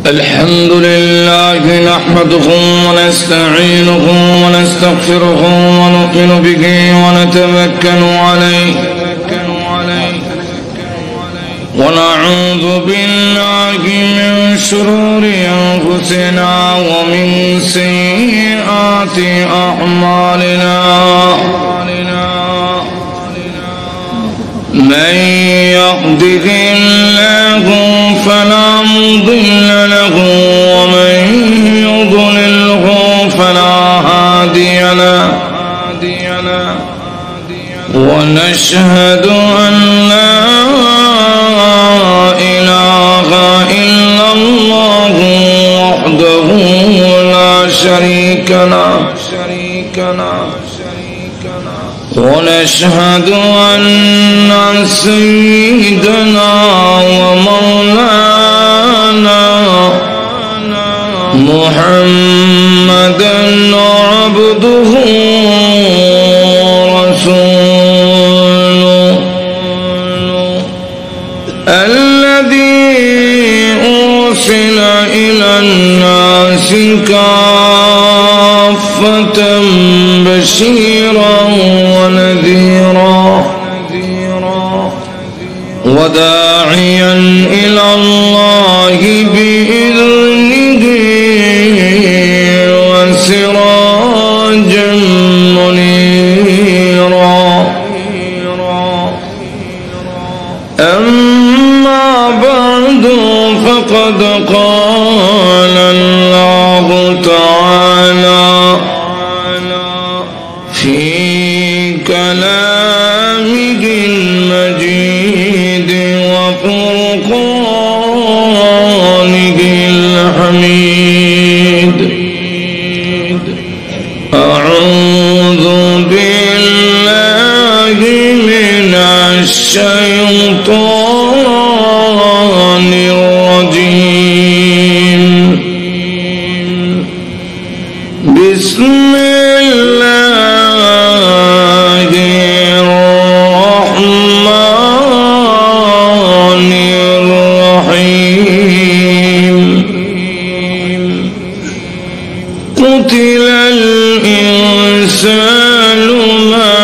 الحمد لله نحمده ونستعينه ونستغفره ونؤمن به ونتوكل عليه ونعوذ بالله من شرور أنفسنا ومن سيئات أعمالنا من يهده الله فلا مضل له ومن يضلله فلا هادي له ونشهد أن لا إله إلا الله وحده لا شريك له ونشهد أن سيدنا ومولانا محمدا عبده ورسوله الذي أرسل إلى الناس كافة بشيرا ونذيرا وداعيا إلى الله بإذنه وسراجا منيرا أما بعد فقد قال الله تعالى في كلامه المجيد وفرقانه الحميد أعوذ بالله من الشيطان الرجيم بسم الله الرحمن الرحيم قتل الإنسان ما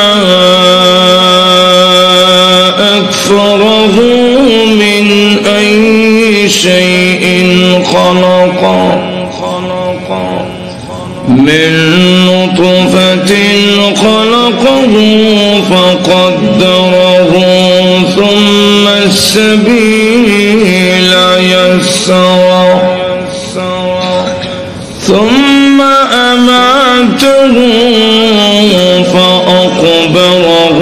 أكفره من أي شيء خلقه من نطفة خلقه فقدره ثم السبيل يسره ثم أماته فأقبره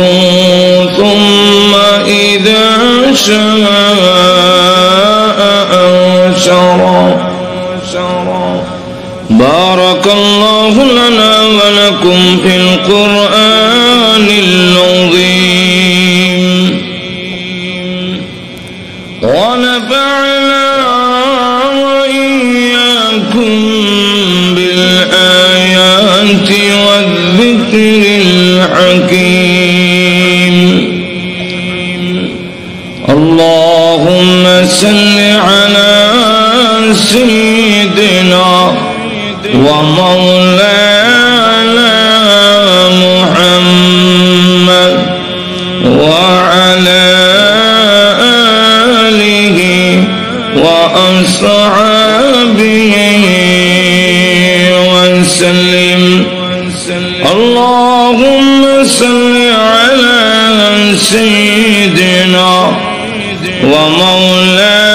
ثم إذا شاء أنشره بارك الله لنا ولكم في القرآن العظيم ونفعنا وإياكم بالآيات والذكر الحكيم اللهم صل على سيدنا ومولانا محمد وعلى آله وأصحابه وسلم اللهم صل على سيدنا ومولانا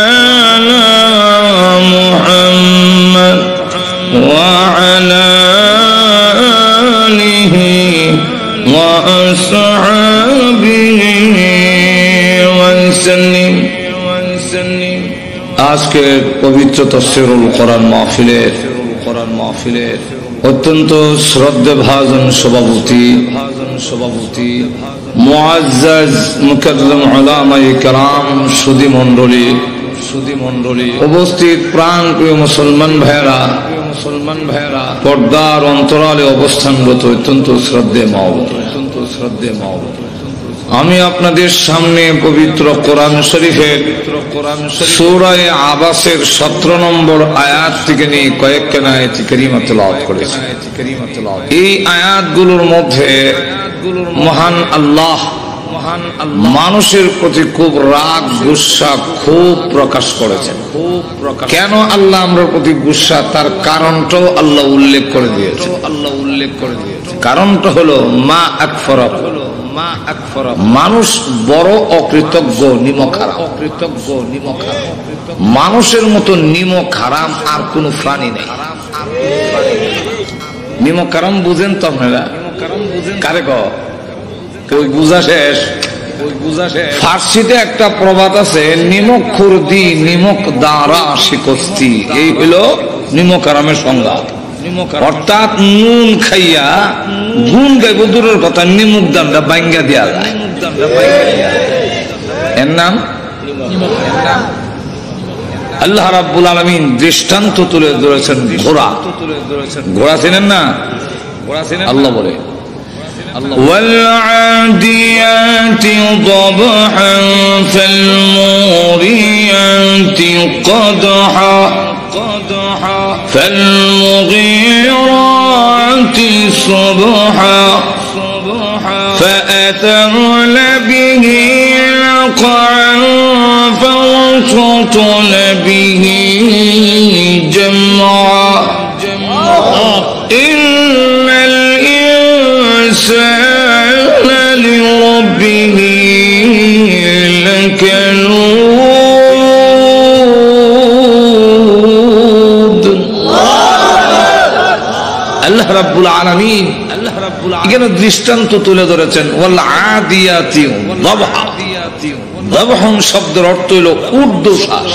محمد وعلى آله وأصحابه وسلم আজকের পবিত্র তাফসীরুল কোরআন মাহফিলের অত্যন্ত শ্রদ্ধেভাজন সভাপতি মুআজ্জাজ মুকাররম উলামায়ে কেরাম সুধী মণ্ডলী উপস্থিত প্রাণ প্রিয় মুসলমান ভাইরা পর্দার অন্তরালে অবস্থানরত অত্যন্ত শ্রদ্ধেয় মা আমি আপনাদের সামনে পবিত্র কোরআন শরীফের সূরা আবাসের 17 নম্বর আয়াত থেকে নিয়ে কয়েকখানা আয়াত কারীমা তেলাওয়াত করেছি। এই আয়াতগুলোর মধ্যে মহান আল্লাহ মানুষের প্রতি খুব রাগ গুসা খুব প্রকাশ করেছেন। কেন আল্লাহ আমরা প্রতি গুসা, তার কারণটাও আল্লাহ উল্লেখ করে দিয়েছে। কারণটা হলো মা আকফরা, মানুষ বড় অকৃতজ্ঞ, নিমক হারাম। মানুষের মতো নিমক হারাম আর কোন প্রাণী নেই। নিমক হারাম বুঝেন তো আপনারা? কারে কেউ বুঝা শেষ? ফার্সিতে একটা প্রবাদ আছে, নিমক খুরদি নিমক দ্বারা শিকস্তি। এই হলো নিমক হারামের সংজ্ঞা। অর্থাৎ নুন খাইয়া গুণ গাইব দূরের কথা, নিমুক দানটা বাঙ্গা দেয়া যায়। এর নাম আল্লাহ রাব্বুল আলামিন দৃষ্টান্ত তুলে ধরেছেন ঘোড়া। ঘোড়া চেনেন না? আল্লাহ বলে والعاديات ضبحا فالموريات قدحا فالمغيرات صبحا فأثرن به نقعا فوسطن به جمعا إن الإنسان لربه لكنود আল্লাহ রাব্বুল আলামিন এখানে দৃষ্টান্ত তুলে ধরেছেন ওয়াল আদিয়াতি দাবহা। দাবহন শব্দের অর্থ হলো ঊর্ধ্বশ্বাস,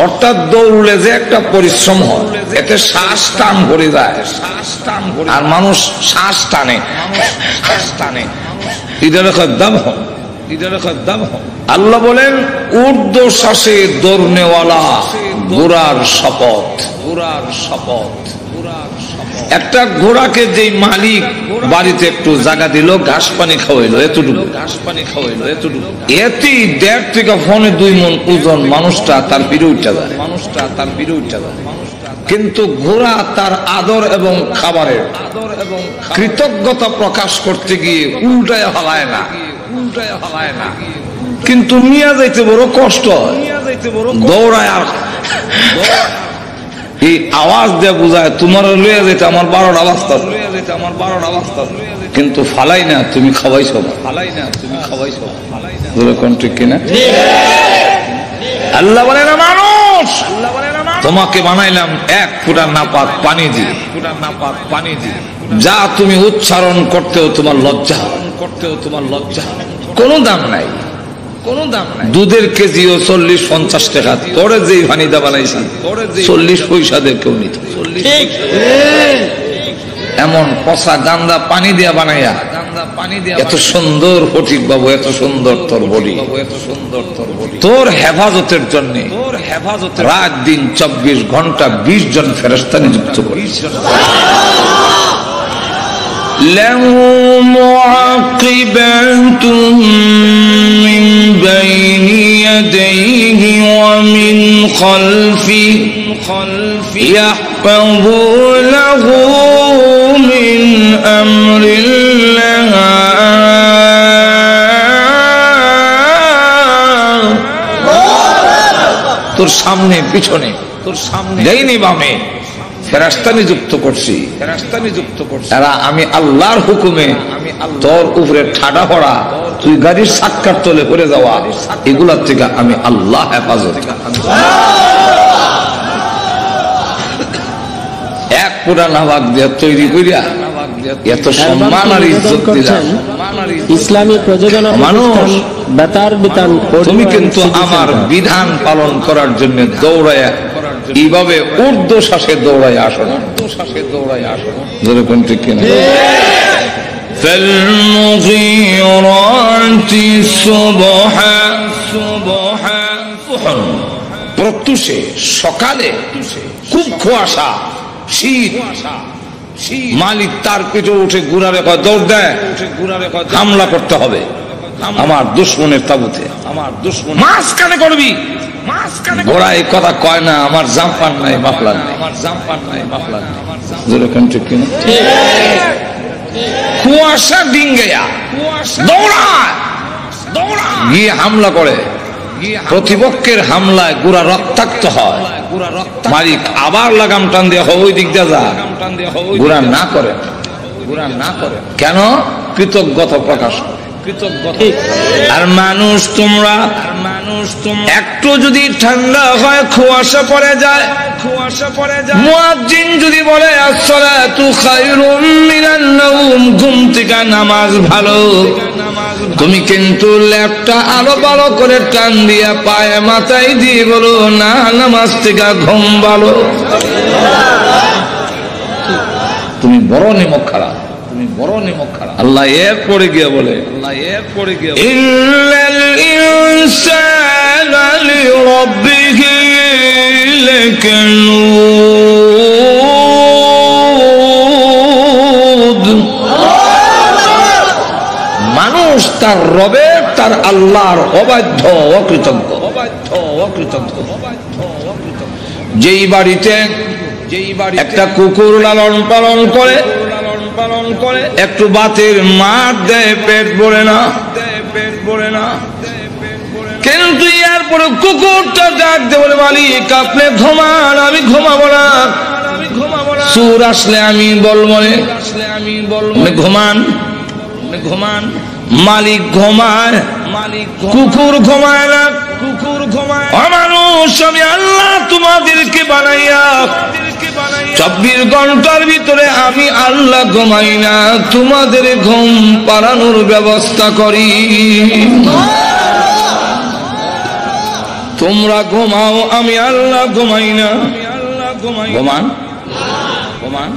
অর্থাৎ দৌড়লে যে একটা পরিশ্রম হয়, এতে শ্বাস টান ভরে যায় আর মানুষ শ্বাস টানে। এটা দাবহন। আল্লাহ বলেন ঊর্ধ্বশ্বাসে দৌড়নেওয়ালা ঘোড়ার শপথ। একটা ঘোড়াকে যে মালিক বাড়িতে একটু জায়গা দিল, ঘাস পানি খাওয়াইলো, এতটুকু এতেই 1.5 থেকে 2 মণ ওজন মানুষটা তার পিড়ে উঠে যায়। কিন্তু ঘোড়া তার আদর এবং খাবারের কৃতজ্ঞতা প্রকাশ করতে গিয়ে উল্টায় হালায় না, কিন্তু নিয়ে যাইতে বড় কষ্ট হয়, দৌড়ায়। আর এই আওয়াজ দিয়ে বুঝায় তোমার লইয়া যেতে আমার 12টা বাজতা, কিন্তু ফালাই না, তুমি খাওয়াইছো। ঠিক কিনা? আল্লাহ বলে না মানুষ তোমাকে বানাইলাম 1 ফুটা নাপাক পানি দিয়ে, যা তুমি উচ্চারণ করতেও তোমার লজ্জা, কোনো দাম নাই। দুধের কেজিও 40-50 টাকা, তোরে যেই পানিটা বানাইছি 40 পয়সা দিয়ে কেউ নিত। এমন পচা গান্দা পানি দিয়া বানাইয়া এত সুন্দর ফটিক বাবু, এত সুন্দর তোর বডি, তোর হেফাজতের জন্য রাত দিন 24 ঘন্টা 20 জন ফেরেশতা নিযুক্ত করিস। له معقبات من بين يديه ومن خلفه يحفظونه من أمر الله তোর সামনে পিছনে, ডাইনে বামে ফেরেশতা নিযুক্ত করছি। এরা আমি আল্লাহর হুকুমে তোর উপরে ঠাডা পড়া, তুই গাড়ির সাক্কার তলে পড়ে যাওয়া, এগুলার থেকে আমি আল্লাহ হেফাজত। 1 ফুটা নাবাক দিয়ে তৈরি করিয়া এত সম্মান আর ইজ্জত দিলাম। ইসলামী প্রযোজনা মানুষ বেতার বিতান, তুমি কিন্তু আমার বিধান পালন করার জন্য দৌড়ায় এইভাবে ঊর্ধ্বশ্বাসে দৌড়ায় আসো না। যেরকম ঠিক কিনা? প্রত্যুষে সকালে খুব কুয়াশা, শীত, মালিক তার পিঠে উঠে ঘুরারে কয় দৌড় দেয়, হামলা করতে হবে আমার দুশ্মনের তাবুতে, আমার দুশ্মন মাঝখানে করবি। ঘোড়া এই কথা কয় না, আমার জাম্পার নাই মাফলার নাই, আমার জাম্পার নাই মাফলার নাই। ঠিক কিনা? কুয়াশা ডিঙ্গেয়া দৌড়ায়, গিয়ে হামলা করে। প্রতিপক্ষের হামলায় গুড়া রক্তাক্ত হয়। মালিক আবার লাগাম টান দিয়ে ওই দিক দিয়ে যা, গুড়া না করে, গুড়া না করে। কেন? কৃতজ্ঞতা প্রকাশ করে। আর মানুষ তোমরা একটু যদি ঠান্ডা হয় কুয়াশা পড়ে যায়, কুয়াশা পড়ে যায়, মুয়াজ্জিন যদি বলে আসসালাতু খায়রুম মিনান নাওম, ঘুম থেকে নামাজ ভালো, তুমি কিন্তু ল্যাপটা আলো ভালো করে টান দিয়া পায়ে মাথায় দিয়ে বলো না নামাজ থেকে ঘুম ভালো। তুমি বড় নিমক খারাপ, তুমি বড় নিমক খারাপ। আল্লাহ এর পরে গিয়ে বলে, আল্লাহ এর পরে গিয়ে ইন্নাল ইনসানা লিরাব্বিহি লাকানুদ, মানুষ তার রবে তার আল্লাহর অবাধ্য অকৃতজ্ঞ, অবাধ্য অকৃতজ্ঞ। যেই বাড়িতে একটা কুকুর লালন পালন করে, একটু বাতের মার দেয়, পেট ভরে না, পেট ভরে না, কিন্তু এরপরে কুকুরটা ডাক দিয়ে বলে মালিক আপনি ঘুমান, আমি ঘুমাবো না, আমি ঘুমাবো না, সুর আসলে আমি বলবো, আসলে আমি বলবো, ঘুমান, ঘুমান। মালিক ঘুমায়, মালিক কুকুর ঘুমায় না, কুকুর ঘুমায়। মানুষ আমি আল্লাহ তোমাদেরকে বানাইয়া 24 ঘন্টার ভিতরে আমি আল্লাহ ঘুমাই না, তোমাদের ঘুম পাড়ানোর ব্যবস্থা করি। তোমরা ঘুমাও, আমি আল্লাহ ঘুমাই না, ঘুমান, ঘুমান।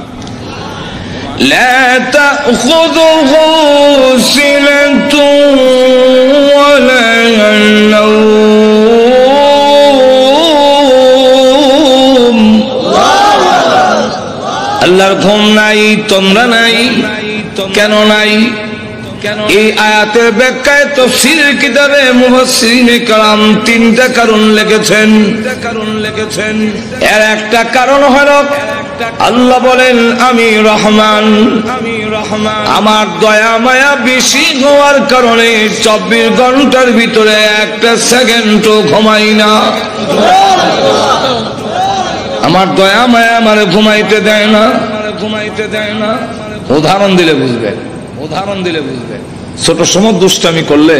لا تأخذه سنة ولا نوم, আল্লাহর ঘুম নাই, তোমরা নাই। কেন নাই? এই আয়াতের ব্যাখ্যায় তাফসীরের কিতাবে মুফাসসিরিনে কেরাম 3টা কারণ লিখেছেন, এর একটা কারণ হলো আল্লাহ বলেন আমি রহমান, আমি রহমান, আমার দয়া মায়া বেশি হওয়ার কারণে 24 ঘন্টার ভিতরে একটা সেকেন্ডও ঘুমাই না। আমার দয়া মায়া আমার ঘুমাইতে দেয় না, ঘুমাইতে দেয় না। উদাহরণ দিলে বুঝবে, উদাহরণ দিলে বুঝবে। ছোট সময় দুষ্টামি করলে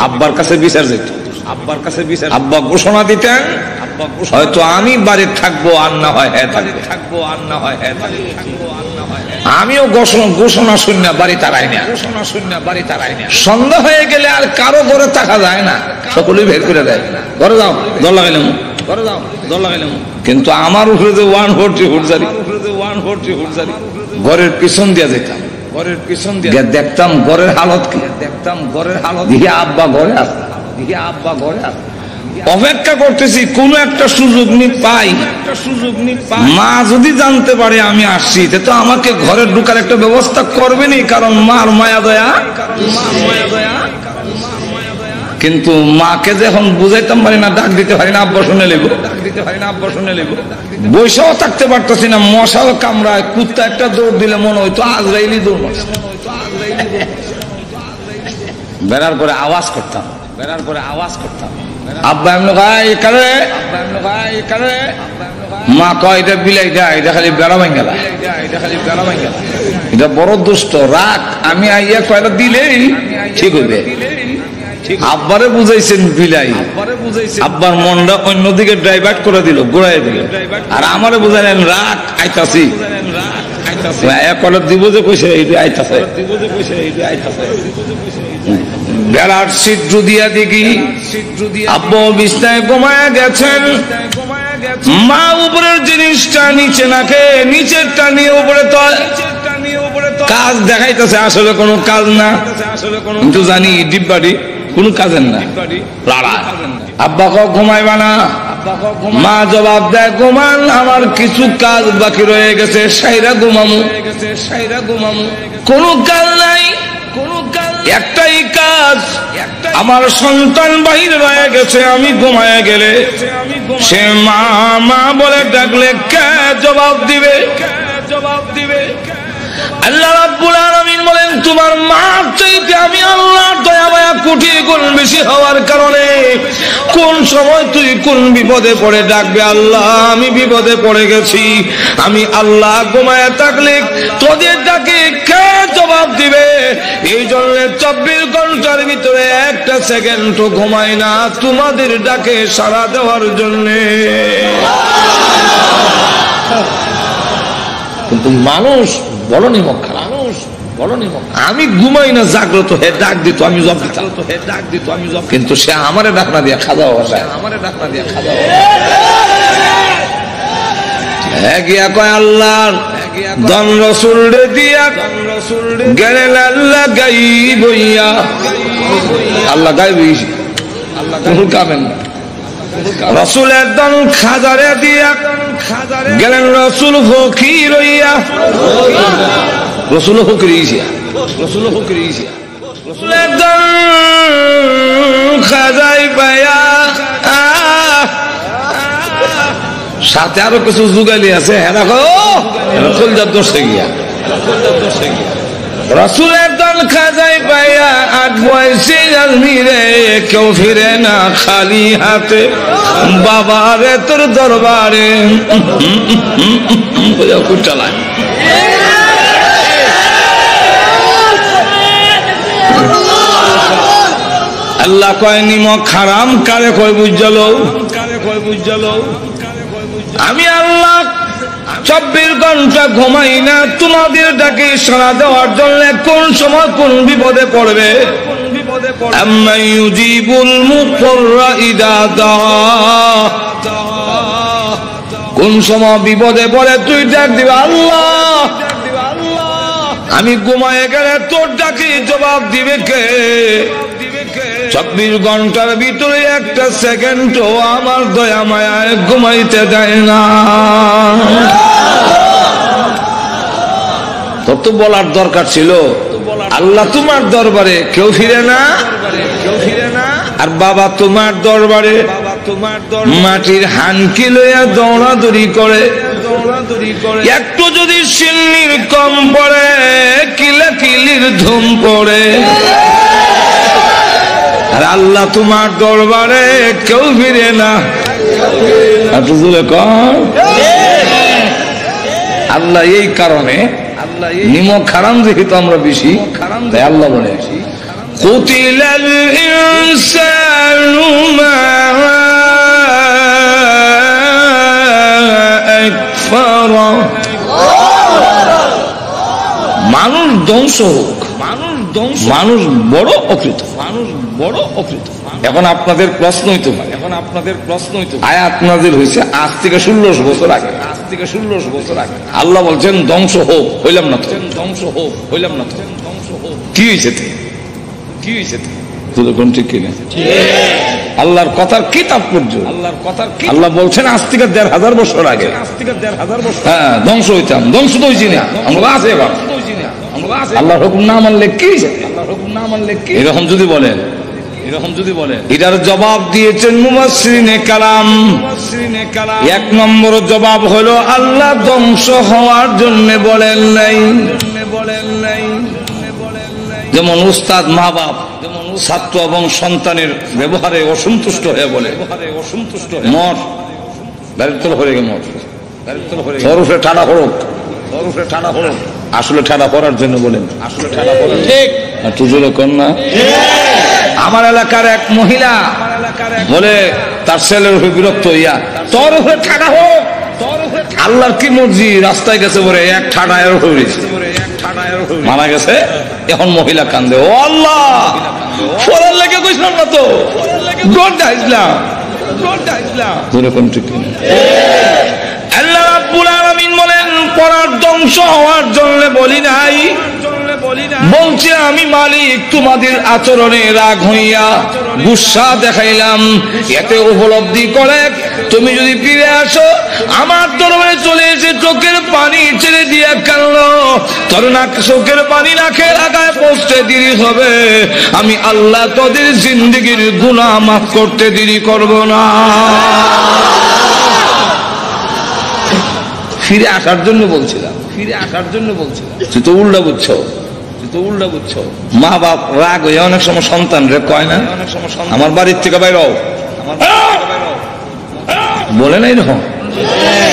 আব্বার কাছে বিচার যেত, আব্বার কাছে বিচার, আব্বা ঘোষণা দিতেন, হয়তো আমি বাড়িতে থাকবো আর না হয় হ্যাঁ থাকবো, আর না হয় হ্যাঁ থাকবো। আমিও ঘোষণা শূন্য বাড়ি তারাই না, ঘোষণা শূন্য বাড়ি তারাই না। সন্ধ্যা হয়ে গেলে আর কারো ঘরে থাকা যায় না, সকলেই বের করে দেয়, ঘরে যাও দল লাগাইলাম, ঘরে যাও দল লাগাইলাম। কিন্তু আমার উপরে যে 140 হুটজারি, ঘরের পিছন দিয়ে যেতাম, ঘরের পিছন দিয়ে দেখতাম ঘরের হালত কি, দেখতাম ঘরের হালত, দিয়ে আব্বা ঘরে আসে, দিয়ে আব্বা ঘরে আসে। অপেক্ষা করতেছি কোন একটা সুযোগ নি পাই, একটা সুযোগ নি পাই। মা যদি জানতে পারে আমি আসছি তো আমাকে ঘরে ঢোকার একটা ব্যবস্থা করবেনি, কারণ মার মায়া দয়া, মার মায়া দয়া। কিন্তু মাকে যখন বুঝাইতাম পারি না, ডাক দিতে পারি না, আব্বা শুনে লেব, ডাক দিতে পারি না, আব্বা শুনে লেব। বৈশাও থাকতে পারতেছি না, মশাও কামড়ায়, কুত্তা একটা দৌড় দিলে মনে হইতো আজরাইলি দৌড় মারছে। বেড়ার পরে আওয়াজ করতাম, বেড়ার পরে আওয়াজ করতাম, আব্বা এমন ভাই কারে, আব্বা এমন ভাই কারে। মা কয় এটা বিলাই দেয়, এটা খালি বেড়া ভাঙ গেলা, এটা খালি বেড়া ভাঙ গেলা, এটা বড় দুষ্ট, রাখ। আমি আইয়া কয়টা দিলেই ঠিক হইবে। আব্বারে বুঝাইছেন বিলাই, আব্বার মনটা অন্যদিকে ডাইভার্ট করে দিল, ঘুরাই দিল। আর আমারে বুঝাইলেন রাখ আইতাছি, দিব যে কইছে এইটা আইতাছে, বেড়ার ছিদ্র দিয়া দেখি আব্বা বিছনায় ঘুমায়া গেছেন, মা উপরের জিনিসটা নিচে নাকে, নিচেরটা নিয়ে উপরে তয়, কাজ দেখাইতেছে, আসলে কোনো কাজ না, কিন্তু জানি ডিব্বাটি কোন কাজের না, আব্বা ঘুমাইবা না, মা জবাব দেয় ঘুমান, আমার কিছু কাজ বাকি রয়ে গেছে, সাইরা ঘুমামু। কোনো কাজ নাই, একটাই কাজ, আমার সন্তান বাহির রয়ে গেছে, আমি ঘুমায় গেলে সে মা মা বলে ডাকলে কে জবাব দিবে? আল্লাহ রাব্বুল আলামিন বলেন তোমার মা চাইতে আমি আল্লাহর দয়া মায়া কোটি গুণ বেশি হওয়ার কারণে কোন সময় তুই কোন বিপদে পড়ে ডাকবে, আল্লাহ আমি বিপদে পড়ে গেছি, আমি আল্লাহ ঘুমায় থাকলে তোদের ডাকে কে জবাব দিবে? এই জন্য 24 ঘন্টার ভিতরে একটা সেকেন্ডও ঘুমাই না তোমাদের ডাকে সাড়া দেওয়ার জন্যে। কিন্তু মানুষ বড় নিমক, আমি ঘুমাই না জাগ্রত হে ডাক দিত আমি জব দিতাম, কিন্তু সে আমারে ডাকনা দিয়া খাওয়া গিয়া কয় আল্লাহর দন রসুল দিয়া গেলেন আল্লাহ গাইব হইয়া, আল্লাহ গাইব কামেন রসুলের দন খাজারে দিয়া গেলেন রসুল ফকির হইয়া, রসুল ফকির রসুলের দন খাজাই পায়া, সাথে আরো কিছু যুগালি আছে, হ্যাঁ দেখো কলজার দোষে গিয়া রসুলের দল খাজাই পাইয়া 8 বয়সে আজমিরে কেউ ফিরে না খালি হাতে, বাবারে তোর দরবারে চালায়। আল্লাহ কয় নিমক হারাম কারে কয় বুঝলো, আমি আল্লাহ 24 ঘন্টা ঘুমাই না তোমাদের ডাকে সাড়া দেওয়ার জন্য কোন সময় কোন বিপদে পড়বে। আম্মান ইউজিবুল মুত্তাররা ইযা দাআ, কোন সময় বিপদে পড়ে তুই ডাক দিবা আল্লাহ, আমি ঘুমায়ে গেলে তোর ডাকে জবাব দিবে কে? 24 ঘন্টার ভিতরে একটা সেকেন্ডও আমার দয়া মায়ায় ঘুমাইতে দেয় না। তোর তো বলার দরকার ছিল আল্লাহ তোমার দরবারে কেউ ফিরে না, আর বাবা তোমার দরবারে মাটির হানকি লইয়া দৌড়াদৌড়ি করে, একটু যদি সিন্নির কম পড়ে কিলাকিলির ধুম পড়ে, আর আল্লাহ তোমার দরবারে কেউ ফিরে না। আল্লাহ এই কারণে নিমক হারাম যেহেতু আমরা বেশি, তাই আল্লাহ বলে কুতিলাল ইনসানু মা আকফারা, মানুষ ধ্বংস হোক, মানুষ বড় অকৃত, এখন আপনাদের প্রশ্ন হইতে পারে, আয়াত নাযিল হয়েছে আজ থেকে 1600 বছর আগে, আল্লাহ বলছেন ধ্বংস হোক, হইলাম না তো, কি হয়েছে কোন ঠিক কিনা? আল্লাহর কথার কি তাৎপর্য? আল্লাহ বলছেন আজ থেকে 1500 বছর আগে, হ্যাঁ ধ্বংস হইতাম, ধ্বংস তো হয়েছি না আমরা আছে, এবার আল্লাহর হুকুম না মানলে কি? এরকম যদি বলেন, এটার জবাব দিয়েছেন মুফাসসিরিনে কালাম। 1 নম্বর জবাব হলো আল্লাহ ধ্বংস হওয়ার জন্য বলেন নাই। যেমন উস্তাদ মা বাপ ছাত্র এবং সন্তানের ব্যবহারে অসন্তুষ্ট হয়ে বলে মঠ দারিদ্র হয়ে গে মঠ সরফে ঠাড়া হরক, আসলে ঠাড়া করার জন্য বলেন, ঠিক তুজুরে কন্যা। আমার এলাকার এক মহিলা বলে তার ছেলের উপরে বিরক্ত হইয়া তোর উপরে ঠাড়া হোক, আল্লাহর কি মর্জি, রাস্তায় গেছে বলে এক ঠাড়া এর উপরে মারা গেছে। এখন মহিলা কান্দে, ও আল্লাহ ফরার লেগে কইছিলাম না তো, গড়টা ইসলাম আল্লাহ রাব্বুল আলামিন বলেন পরার ধ্বংস হওয়ার জন্য বলি নাই, বলছে আমি মালিক তোমাদের আচরণে রাগ হইয়া গুসা দেখাইলাম, এতে উপলব্ধি করে তুমি যদি ফিরে আসো আমার দরবারে চলে এসে চোখের পানি ছেড়ে দিয়া কাঁদলো, তোর না চোখের পানি নাকের আগায় পৌঁছতে দেরি হবে, আমি আল্লাহ তোদের জিন্দেগির গুনাহ মাফ করতে দেরি করব না। ফিরে আসার জন্য বলছিলাম, তুই তো উল্টা বুঝছো। মা বাপ রাগ হয়ে অনেক সময় সন্তান রে কয় না আমার বাড়ির থেকে বাইর হও, বলে নাই রকম,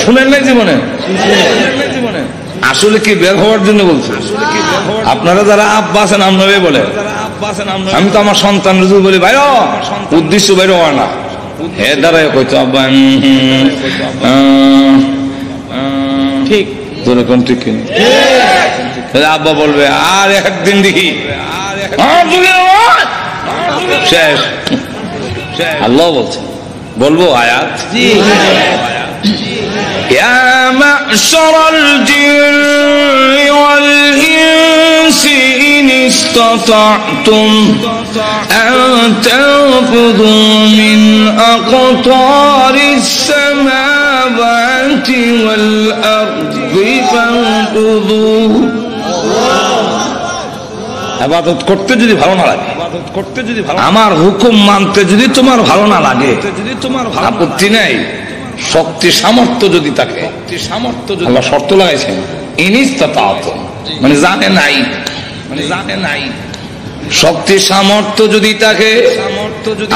শুনেন নাই জীবনে? আসলে কি বের হওয়ার জন্য বলছে? আপনারা যারা আব্বা আছেন আপনারাই বলে, আমি তো আমার সন্তান রুজু বলি বাইর উদ্দেশ্য বাইর হওয়া না, হে দাঁড়ায় কইতো আব্বা ঠিক যেরকম ঠিক কিনা, আব্বা বলবে আর একদিন দেখি শেষ। আল্লাহ বলছে, বলবো আয়াত, يا معشر الجن والإنس إن استطعتم أن تنفذوا من أقطار السماوات والأرض فانفذوا। ইবাদত করতে যদি ভালো না লাগে, আমার হুকুম মানতে যদি তোমার ভালো না লাগে, আপত্তি নেই, শক্তি সামর্থ্য যদি থাকে, আল্লাহ শর্ত লাগাইছেন ইনিস্তাতাতুম, মানে জানে নাই, শক্তি সামর্থ্য যদি থাকে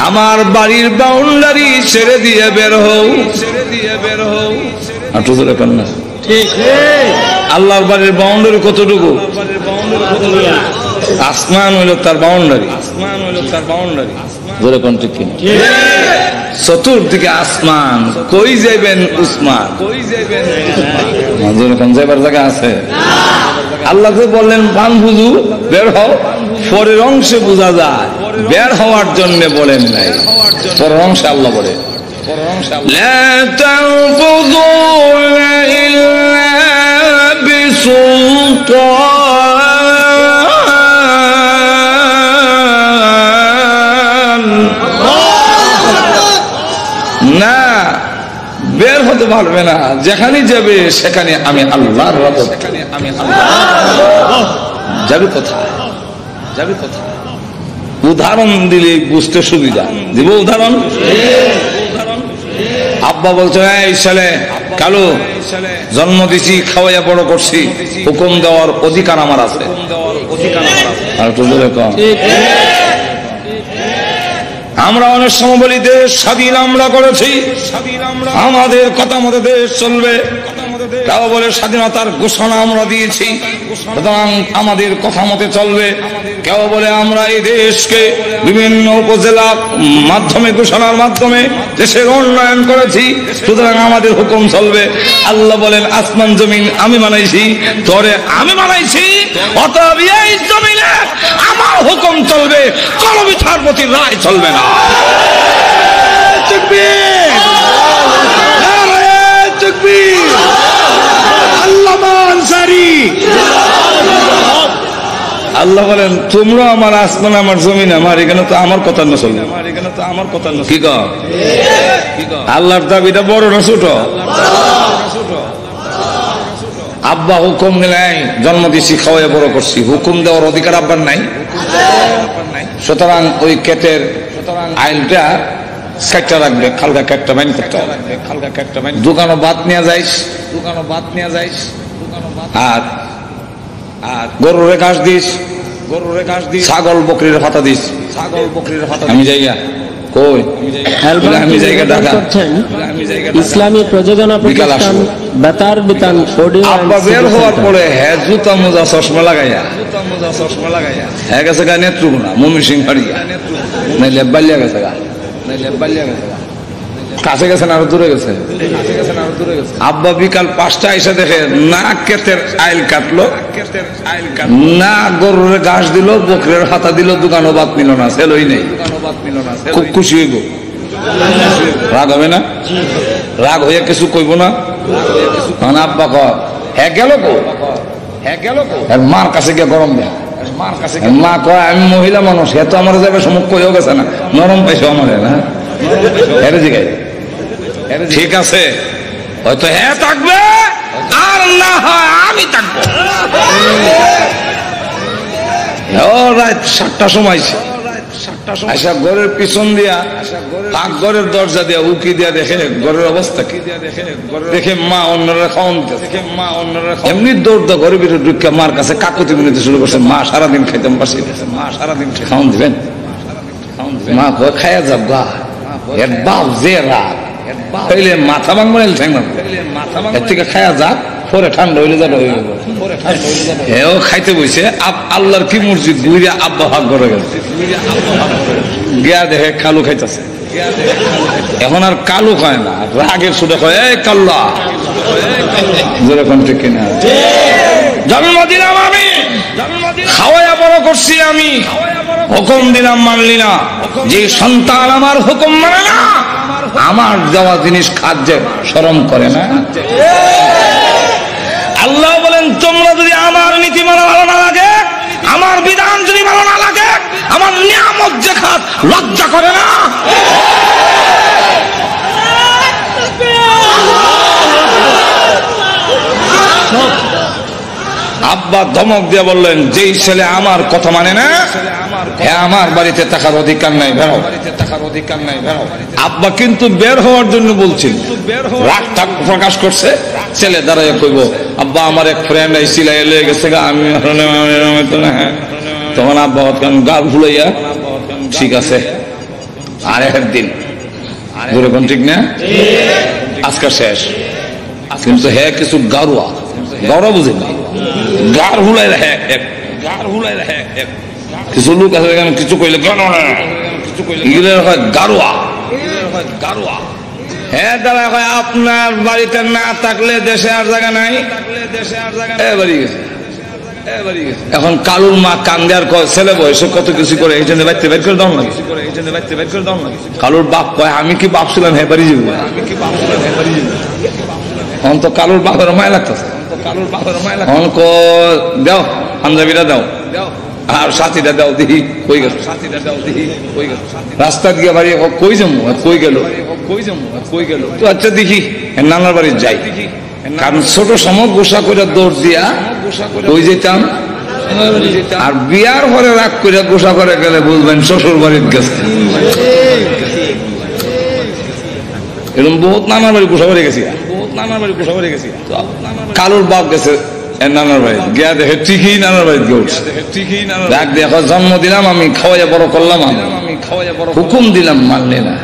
আমার বাড়ির বাউন্ডারি ছেড়ে দিয়ে বের হও। আল্লাহর বাড়ির বাউন্ডারি কতটুকু? আসমান হইল তার বাউন্ডারি, চতুর্দিকে আসমান, কই যাইবেন উসমান? যাইবার জায়গা আছে? আল্লাহ বললেন পান বুঝু বের হও, পরের অংশে বোঝা যায়, বের হওয়ার জন্য বলেন নাই, পরের অংশে আল্লাহ বলে লা তানফুযুনা ইল্লা বিসুলতান, না বের হতে পারবে না, যেখানে যাবে সেখানে আমি আল্লাহর রাজত্ব, যাবে কোথায়? উদাহরণ দিলে বুঝতে সুবিধা, দিব উদাহরণ। আব্বা বলছে এই ছেলে কালু জন্ম দিছি, খাওয়াইয়া বড় করছি, হুকুম দেওয়ার অধিকার আমার আছে। আমরা অনেক সময় বলি দেশ স্বাধীন আমরা করেছি, আমাদের কথা মতো দেশ চলবে, কেউ বলে স্বাধীনতার ঘোষণা আমরা দিয়েছি সুতরাং আমাদের কথা মতে চলবে, কেউ বলে আমরা এই দেশকে বিভিন্ন উপজেলা মাধ্যমে ঘোষণার মাধ্যমে দেশের উন্নয়ন করেছি সুতরাং আমাদের হুকুম চলবে। আল্লাহ বলেন আসমান জমিন আমি বানাইছি, তোরে আমি বানাইছি, অতএব এই জমিনে আমার হুকুম চলবে, কোনো বিচারপতির রায় চলবে না। তাকবীর, নারায়ে তাকবীর, আল্লামা আনসারী। আল্লাহ বলেন তোমরা আমার আসমান আমার জমিন আমার, এখানে তো আমার কথা না চলবে, কি কও? আল্লাহর দাবিটা বড় না ছোট? আব্বা হুকুম দিলেন জন্ম দিছি খাওয়াইয়া বড় করছি, হুকুম দেওয়ার অধিকার আব্বার নাই, সুতরাং ওই ক্ষেতের আইনটা কাটটা রাখবে, খালকা কাটটা বাইন করতে হবে, দোকানও বাদ নিয়ে যাইস, আর গরুরে ঘাস দিস, ছাগল বকরির পাতা দিস, আমি যাইয়া কই আমি জায়গা ঢাকা ইসলামী প্রযোজনা প্রতিষ্ঠান বেতার বিতান অডিও। আব্বা বের হওয়ার পরে হ্যাঁ জুতা মোজা চশমা লাগাইয়া হ্যাঁ গেছে গা নেত্রকোনা মমিন সিং হারিয়া, নাইলে বালিয়া গেছে গা, কাছে গেছেন আরো দূরে গেছে। আব্বা বিকাল 5টা এসে দেখে না ক্ষেতের আইল কাটলো, না গরুর ঘাস দিল, বকরের হাতা দিল, দোকানও বাদ নিল না, সেলই নেই, খুব খুশি হইব। রাগ হবে না? রাগ হইয়া কিছু কইব না? আব্বা কয় হ্যাঁ গেল কো, মার কাছে গিয়ে গরম দেয়, মা কয় আমি মহিলা মানুষ, হে তো আমার যাবে সমুখ কইও গেছে না, নরম পাইছো আমার না, ঠিক আছে হয়তো হ্যাঁ থাকবে আর না হয় আমি থাকবো। রাত 7টার সময় আচ্ছা ঘরের পিছন দিয়া পাক ঘরের দরজা দিয়া উকি দিয়া দেখে ঘরের অবস্থা কি, দেখে মা অন্যরা খাওয়ান, এমনি দৌড় দা ঘরের ভিতরে ঢুকে মার কাছে কাকুতি মিনতি শুরু করছে, মা সারাদিন খাইতাম পাশে, মা সারাদিন খাওয়ান দিবেন, মা কয় খাইয়া যাব গা, এর বাপ যে রাত হইলে মাথা ভাঙবো না এর থেকে খাইয়া যাক, পরে ঠান্ডা হইলে যাবে, এও খাইতে বইছে। আল্লাহর কি মসজিদ ঘুরে আব্বা হাক করে গেছে, গিয়া দেখে কালু খাইতেছে, এখন আর কালু খায় না, রাগের সুদে কয় এই কাল্লা, যেরকম ঠিক কিনা জন্ম দিলাম আমি, খাওয়াইয়া বড় করছি আমি, হুকুম দিলাম মানলি না, যে সন্তান আমার হুকুম মানে না, আমার দেওয়া জিনিস খাদ্যে শরম করে না। আল্লাহ বলেন তোমরা যদি আমার নীতি মানা ভালো না লাগে, আমার বিধান যদি ভালো না লাগে, আমার নিয়ামত যে খাত লজ্জা করে না। আব্বা ধমক দিয়ে বললেন যেই ছেলে আমার কথা মানে না, হ্যাঁ আমার বাড়িতে থাকার অধিকার নাই, বেরো। আব্বা কিন্তু বের হওয়ার জন্য বলছেন, রাগ প্রকাশ করছে, ছেলে দাঁড়াইয়া কইব আব্বা আমার এক ফ্রেন্ড আইছিল লয়ে গেছে গা, আমি তখন আব্বা গা ভুলাইয়া ঠিক আছে আর একদিন, যেরকম ঠিক না আজকে শেষ, কিন্তু হ্যাঁ কিছু গারুয়া গৌরব বুঝে না, গার হুলাই রাখে, কিছু লোক আছে কিছু কইলে গারুয়া, হ্যাঁ দাঁড়া হয় আপনার বাড়িতে না থাকলে দেশে আর জায়গা নাই, এখন কালুর মা কান্দে আর ছেলে বয়সে কত কিছু করে এই জন্য বাড়িতে বের করে দাও না, কালুর বাপ কয় আমি কি বাপ ছিলাম হ্যাঁ বাড়ি যাবো, এখন তো কালুর বাপের মায় লাগতেছে, দাও পাঞ্জাবিটা দাও আর সাথীটা দাও, দেখি কই গেল, রাস্তা দিয়ে বাড়ি কই যাবো, কই গেল তো আচ্ছা দেখি নানার বাড়ি যাই, কারণ ছোট সময় গোসা করে দৌড় দিয়া কই যেতাম, আর বিয়ার পরে রাগ করে গোসা করে গেলে বুঝবেন শ্বশুর বাড়ির গেছে, এরকম বহুত নানার বাড়ি গোসা করে গেছি, কালুর বাপ গেছে নানার বাড়ি, গিয়া দেখে ঠিকই নানার বাড়ি গিয়ে উঠছে, দেখো জন্ম দিলাম আমি, খাওয়াইয়া বড় করলাম আমি, হুকুম দিলাম মানলে না,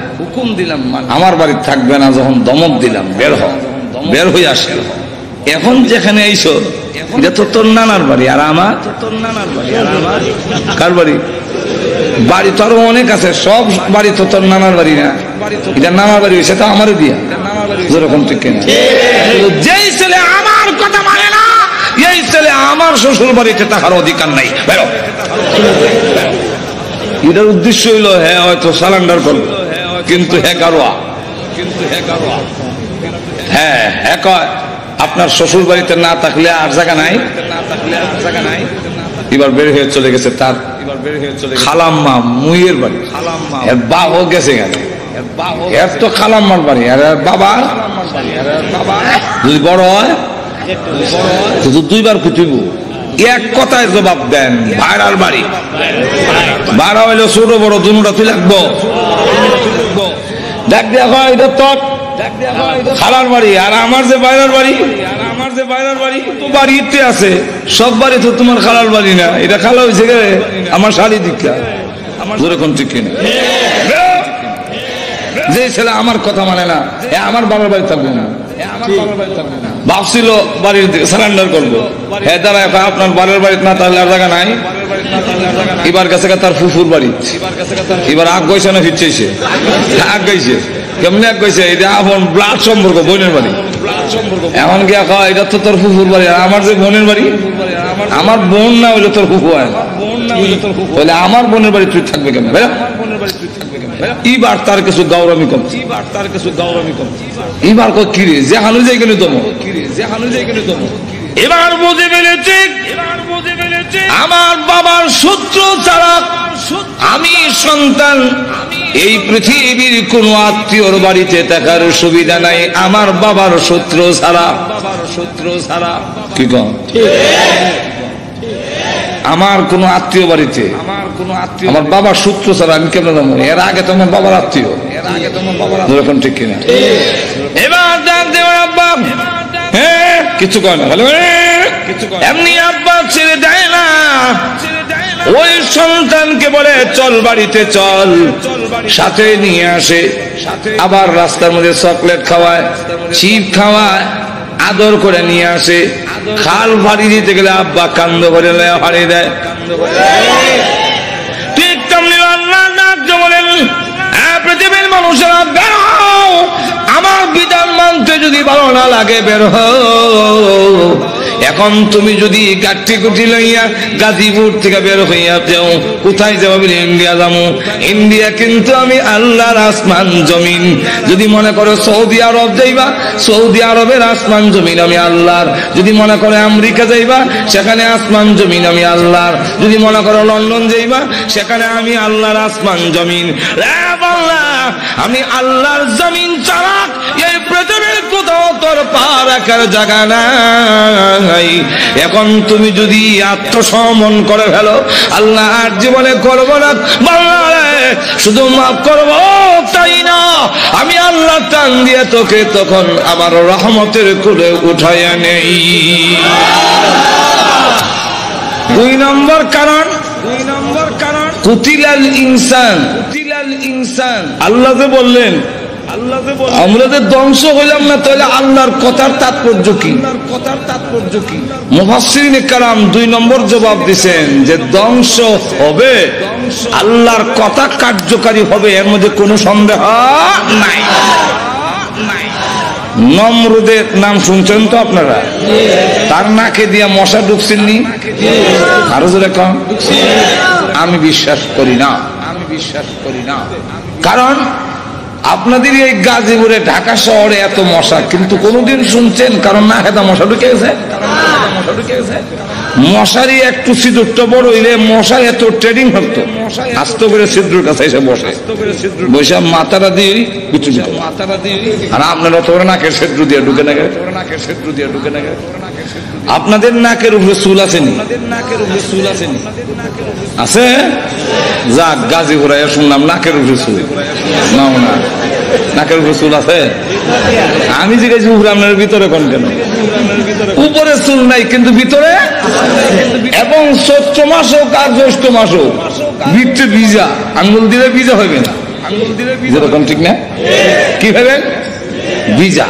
আমার বাড়ি থাকবে না, যখন দমক দিলাম বের হয়ে আসে, এখন যেখানে এইছো এটা তো তোর নানার বাড়ি, আর আমার কার বাড়ি, বাড়ি তো আরো অনেক আছে, সব বাড়ি তো তোর নানার বাড়ি না, এটা নানার বাড়ি হয়েছে তো আমারও দিয়া, যেরকম ঠিক কিনা, যেই ছেলে আমার কথা মানে না, এই ছেলে আমার শ্বশুর বাড়িতে থাকার অধিকার নাই, বেরো। এটার উদ্দেশ্য হইল হ্যাঁ হয়তো সারেন্ডার করবো, কিন্তু হ্যাঁ গারোয়া, হ্যাঁ হ্যাঁ কয় আপনার শ্বশুর বাড়িতে না থাকলে আর জায়গা নাই, এবার বের হয়ে চলে গেছে তার খালাম্মা মুইয়ের বাড়ি, এর বাবাও গেছে গেছে, এর তো খালাম্মার বাড়ি, আর বাবা যদি বড় হয় দুইবার কুটিব, এক কথায় জবাব দেন ভাড়ার বাড়ি, ভাড়া হইলে ছোট বড় দুটা তুই লাগবো, দেখ দেখা এটা তো খালার বাড়ি, আর আমার যে বাইরের বাড়ি তো বাড়িতে আছে, সব বাড়ি তো তোমার খালার বাড়ি না, এটা খালা হয়েছে গে আমার শাড়ি দীক্ষা, যেরকম ঠিক কিনা, যে ছেলে আমার কথা মানে না আমার বাবার বাড়ি থাকবে না, ভাবছিল বাড়ির সারেন্ডার করবো, হ্যাঁ দাঁড়া আপনার বাড়ির বাড়িতে না তাহলে আর জায়গা নাই, এবার গেছে তার ফুফুর বাড়ি, এবার আগ গেছে না ফিরছে, আগ গেছে কেমনি আগ গেছে, এটা আপন ব্লাড সম্পর্ক বোনের বাড়ি, এমন গিয়া কয় এটা তো তোর ফুফুর বাড়ি, আর আমার যে বোনের বাড়ি, আমার বোন না হইলে তোর ফুফু হয়, বলে আমার বোনের বাড়ি তুই থাকবে কেন, এবার তার কিছু গৌরবী কম, এবার কি রে যে হানু যাই কেন এবার বুঝে ফেলেছে আমার বাবার সূত্র ছাড়া আমি সন্তান এই পৃথিবীর কোন আত্মীয়র বাড়িতে থাকার সুবিধা নাই আমার বাবার সূত্র ছাড়া। কি কম আমার কোন আত্মীয় বাড়িতে আমার বাবার সূত্র ছাড়া আমি কেমন জানবো? এর আগে তো আমার বাবার আত্মীয়, যখন ঠিক কিনা। এবার ডাক দেওয়ার আব্বা কিছু কয় না, এমনি আব্বা ছেড়ে দেয় না, ওই সন্তানকে বলে চল বাড়িতে চল, সাথে নিয়ে আসে। আবার রাস্তার মধ্যে চকলেট খাওয়ায়, চিপ খাওয়ায়, আদর করে নিয়ে আসে। খাল ফাড়ি দিতে গেলে আব্বা কান্দ করে ফাড়ি দেয়। ঠিক তেমনি আল্লাহ বলেন, পৃথিবীর মানুষেরা বের হও, আমার বিধান মানতে যদি ভালো না লাগে বের হও। এখন তুমি যদি গাঠি গুটি লইয়া গাজীপুর থেকে বের হইয়া যাও, কোথায় যাবো? ইন্ডিয়া যাবো। ইন্ডিয়া কিন্তু আমি আল্লাহর আসমান জমিন। যদি মনে করো সৌদি আরব যাইবা, সৌদি আরবের আসমান জমিন আমি আল্লাহর। যদি মনে করো আমেরিকা যাইবা, সেখানে আসমান জমিন আমি আল্লাহর। যদি মনে করো লন্ডন যাইবা, সেখানে আমি আল্লাহর আসমান জমিন। আমি আল্লাহর জমিন ছাড়া এই পৃথিবীর কোথাও তোর পা রাখার জায়গা নাই। এখন তুমি যদি আত্মসমর্পণ করে ফেলো, আল্লাহ আর জীবনে করবো না, শুধু মাফ করবো তাই না, আমি আল্লাহ টান দিয়ে তোকে তখন আমার রহমতের কোলে উঠাইয়া নেই। 2 নম্বর কারণ কুতিলাল ইনসান। আল্লাহ যে বললেন আমরা যে ধ্বংস হইলাম না, তাহলে আল্লাহর কথার তাৎপর্য কি? মুফাসসিরিনে কেরাম 2 নম্বর জবাব দিচ্ছেন যে ধ্বংস হবে, আল্লাহর কথা কার্যকারী হবে, এর মধ্যে কোনো সন্দেহ নাই। নমরুদের নাম শুনছেন তো আপনারা? তার নাকে দিয়া মশা ঢুকছেননি? আরো জোরে কম। আমি বিশ্বাস করি না। কারণ আপনাদের এই গাজীপুরে, ঢাকা শহরে এত মশা, কিন্তু কোনদিন শুনছেন কারণ না খেতা মশা ঢুকে গেছে? মশারি একটু ছিদ্রটা বড় হইলে মশা এত ট্রেডিং হতো, আস্ত করে ছিদ্রের কাছে এসে বসে, বৈশা মাথাটা দিয়ে আর আপনারা তো নাকের ছিদ্র দিয়ে ঢুকে না গেলে। আপনাদের নাকের উপরে চুল আসেনি? আছে? যাক, গাজীপুরে শুনলাম নাকের উপরে চুল। না, নাকের উপরে চুল আছে? আমি জিজ্ঞাসি উপরে, আপনার ভিতরে কোন কেন? উপরে চুল নাই কিন্তু ভিতরে, এবং চৈত্র মাস হোক আর জ্যৈষ্ঠ মাস হোক ভিতরে ভিজা, আঙ্গুল দিলে ভিজা হবে না, যেরকম ঠিক না? কি ভাবেন? ভিজা।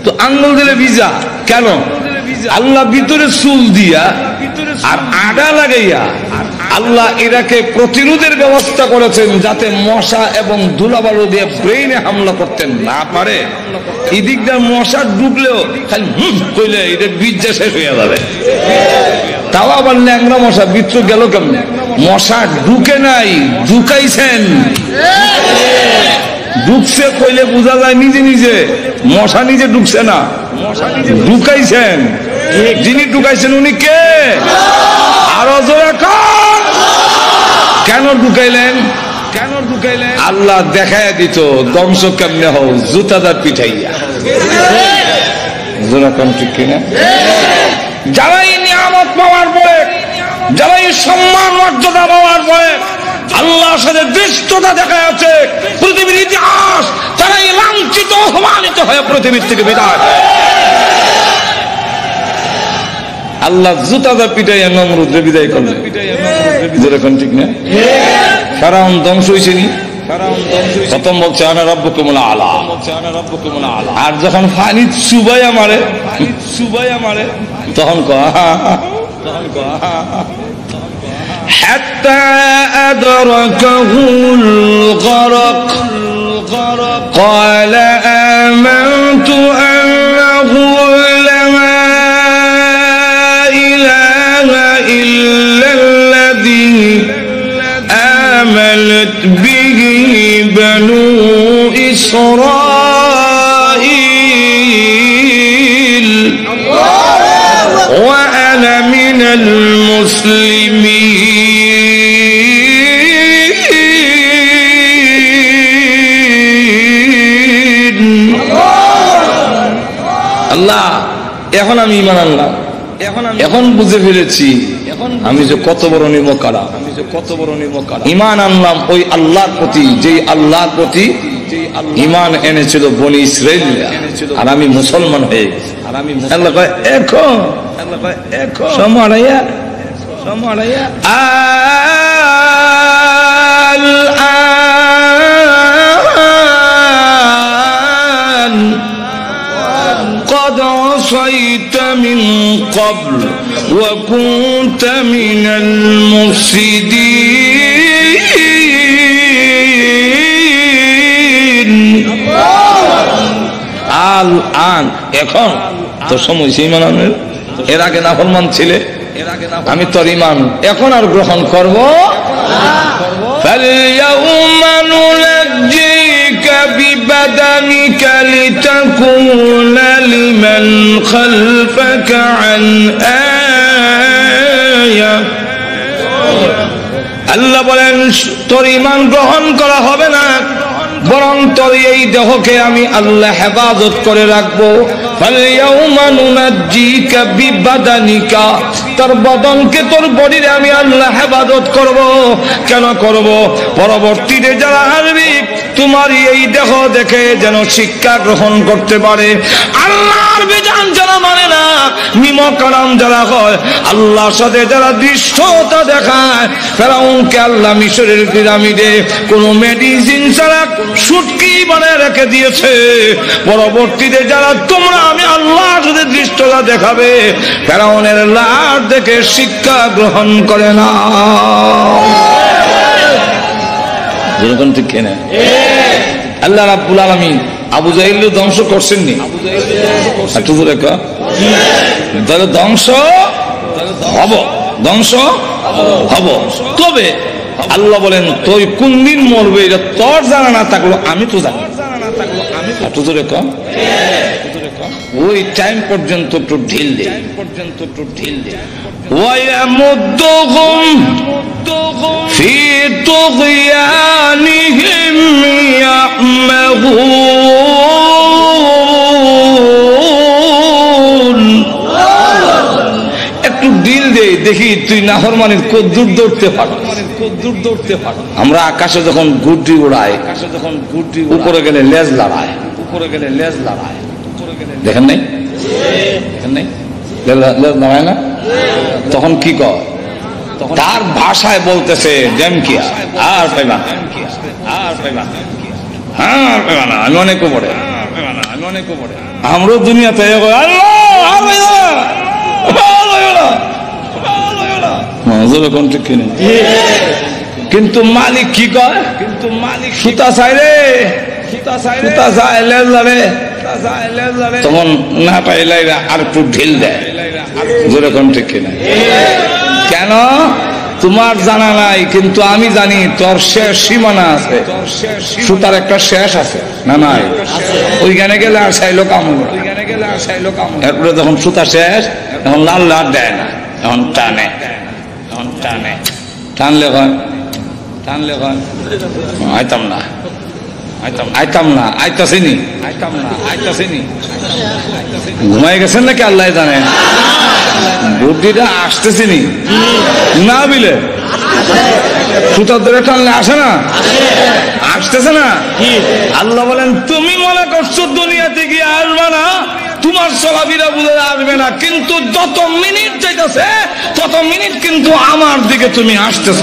তো আঙ্গুল দিলে ভিজা কেন? আল্লাহ ভিতরে চুল দিয়া আর আডা লাগাইয়া আল্লাহ এটাকে প্রতিরোধের ব্যবস্থা করেছেন, যাতে মশা এবং ধুলাবালু দিয়ে ব্রেইনে হামলা করতে না পারে। এদিকটা মশা ঢুকলেও খালি কইলে এটা বীজা শেষ হয়ে যাবে। তাও আবার ল্যাংরা মশা ভিতরে গেল কেমন? মশা ঢুকে নাই, ঢুকাইছেন। ঢুকছে কইলে বোঝা যায় নিজে নিজে, মশা নিজে ঢুকছে না, ঢুকাইছেন। যিনি ঢুকাইছেন উনি কে? আরো জোরে কেন ঢুকাইলেন? আল্লাহ দেখায় দিত ধ্বংস কেমনে হও, জুতাদার পিঠাইয়া। জোরে কোন ঠিক কিনা? যারাই নিয়ামত পাওয়ার পরে, যারাই সম্মান মর্যাদা পাওয়ার পরে আল্লাহর সাথে দৃষ্টতা দেখা যাচ্ছে পৃথিবীর ইতিহাস, তারাই লাঞ্ছিত অপমানিত হয়ে পৃথিবীর থেকে বিদায়। আল্লাহ জুতাদা পিটাইয়া নমরুদরে বিদায় করলেন। যেরকম ঠিক না? ফেরাউন ধ্বংস হয়েছে নি? প্রথম বলছে আনা রাব্বুকুমুল আলা, আর যখন পানি চুবাইয়া মারে তখন হাত্তা আদরাকাহুল গরক ক্বালা আমানতু আন্নাহু লা ইলাহা ইল্লাল্লাযী আমানাত বিহি বানু ইসরাঈল المسلمين আল্লাহ এখন আমি ঈমান আনলাম, এখন বুঝে ফেলেছি আমি যে কত বড় নির্মকারা, ঈমান আনলাম ওই আল্লাহর প্রতি, যেই আল্লাহর প্রতি ঈমান এনেছিল বনি ইসরাইল, আর আমি মুসলমান হয়ে গেছি। আল্লাহ কয় এখন قد عصيت من قبل وكنت من المفسدين الآن এখন তো সময় সেই মানানোর, এর আগে নাফরমান ছিলে, আমি তোর ঈমান এখন আর গ্রহণ করব। فاليوم ننجيك ببدنك لتكون لمن خلفك عن آية আল্লাহ বলেন তোর ঈমান গ্রহণ করা হবে না, বরং তোর এই দেহকে আমি আল্লাহ হেফাজত করে রাখবো। ফালইয়াউমা নুনাজ্জিকা বিবাদানিকা, তোর বদনকে, তোর বডিরে আমি আল্লাহ হেফাজত করব। কেন করব? পরবর্তীতে যারা আসবে তোমার এই দেহ দেখে যেন শিক্ষা গ্রহণ করতে পারে। আল্লাহর বিধান যারা মানে না, নিমকারাম যারা হয়, আল্লাহর সাথে যারা দৃশ্যতা দেখায়, ফেরাউনকে আল্লাহ মিশরের পিরামিডে কোনো মেডিসিন ছাড়া সুটকি বানায় রেখে দিয়েছে। পরবর্তীতে যারা তোমরা আমি আল্লাহর সাথে দৃশ্যতা দেখাবে, ফেরাউনের লাশ দেখে শিক্ষা গ্রহণ করে না। যেরকম ঠিক কেনা আল্লাহ রাব্বুল আলামিন আবু জাহিল ধ্বংস করছেননি, তাহলে ধ্বংস হব, ধ্বংস হব। তবে আল্লাহ বলেন তুই কোন দিন মরবে এটা তোর জানা না থাকলো আমি তো জানি। ওই টাইম পর্যন্ত একটু ঢিল দে, وَيَمُدُّهُمْ فِي طُغْيَانِهِمْ يَعْمَهُونَ। একটু ঢিল দে, দেখি তুই নাফরমানির কদ্দুর দৌড়তে পারো। আমরা আকাশে যখন গুড্ডি উড়াই, উপরে গেলে লেজ লড়ায়, দেখেন নাই? লেজ লড়ায় না? তখন কি কর? তার ভাষায় বলতেছে ডেমকিয়া আর পাইবা না, আমি অনেকও পড়ে, আমরাও দুনিয়াতে কিন্তু মালিক কি কয়? সুতা চাইলে সুতা চাই লেজ লড়ে, তখন না পাইলে আর একটু ঢিল দেয়। যেরকম ঠিক কিনা? কেন? তোমার জানা নাই, কিন্তু আমি জানি তোর শেষ সীমানা আছে, সুতার একটা শেষ আছে না নাই? ওইখানে গেলে আর চাইলো কামড়, এরপরে যখন সুতা শেষ, এখন লাল লাল দেয় না, এখন টানে, টানলে হয় আইতাম না, আইতাছিনি, ঘুমাই গেছেন নাকি আল্লাহ জানে। বুদ্ধিটা আসতেছিনি না, বিলে সুতার ধরে টানলে আসে না, আসতেছে না। আল্লাহ বলেন তুমি মনে করছো দুনিয়াতে গিয়ে আসবে না, তোমার চলাফেরা বুঝে আসবে না, কিন্তু যত মিনিট যাইতেছে তত মিনিট কিন্তু আমার দিকে তুমি আসতেছ।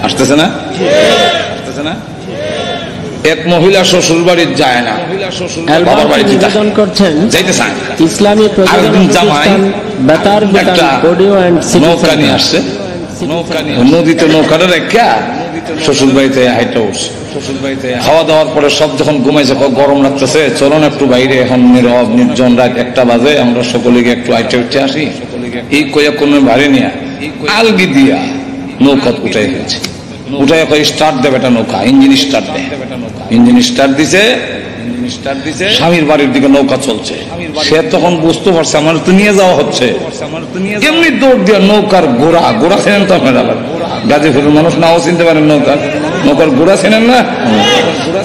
আসতেছে না? এক মহিলা শ্বশুর বাড়ি যায় না, বাবার বাড়িতে যাইতে চায়। ইসলামী নৌকা নিয়ে আসছে, নদীতে নৌকাটা রেখা শ্বশুর বাড়িতে হাইটা উঠছে। খাওয়া দাওয়ার পরে সব যখন ঘুমাইছে, গরম লাগতেছে, চলুন একটু বাইরে, এখন নীরব নির্জন রাত 1টা বাজে, আমরা সকলেকে একটু আইটে উঠে আসি। এই কয়া কোন ভারী নিয়া আলগি দিয়া নৌকা উঠাই ফেলছে। উঠাই স্টার্ট দেবে, এটা নৌকা ইঞ্জিন স্টার্ট দেয়, ইঞ্জিন স্টার্ট দিছে, স্বামীর বাড়ির দিকে নৌকা চলছে, সে তখন বুঝতে পারছে আমার তো নিয়ে যাওয়া হচ্ছে, এমনি দৌড় দিয়ে নৌকার গোড়া চেনেন তো আপনারা, গাজীপুরের মানুষ নাও চিনতে পারেন, নৌকার গোড়া চেনেন না,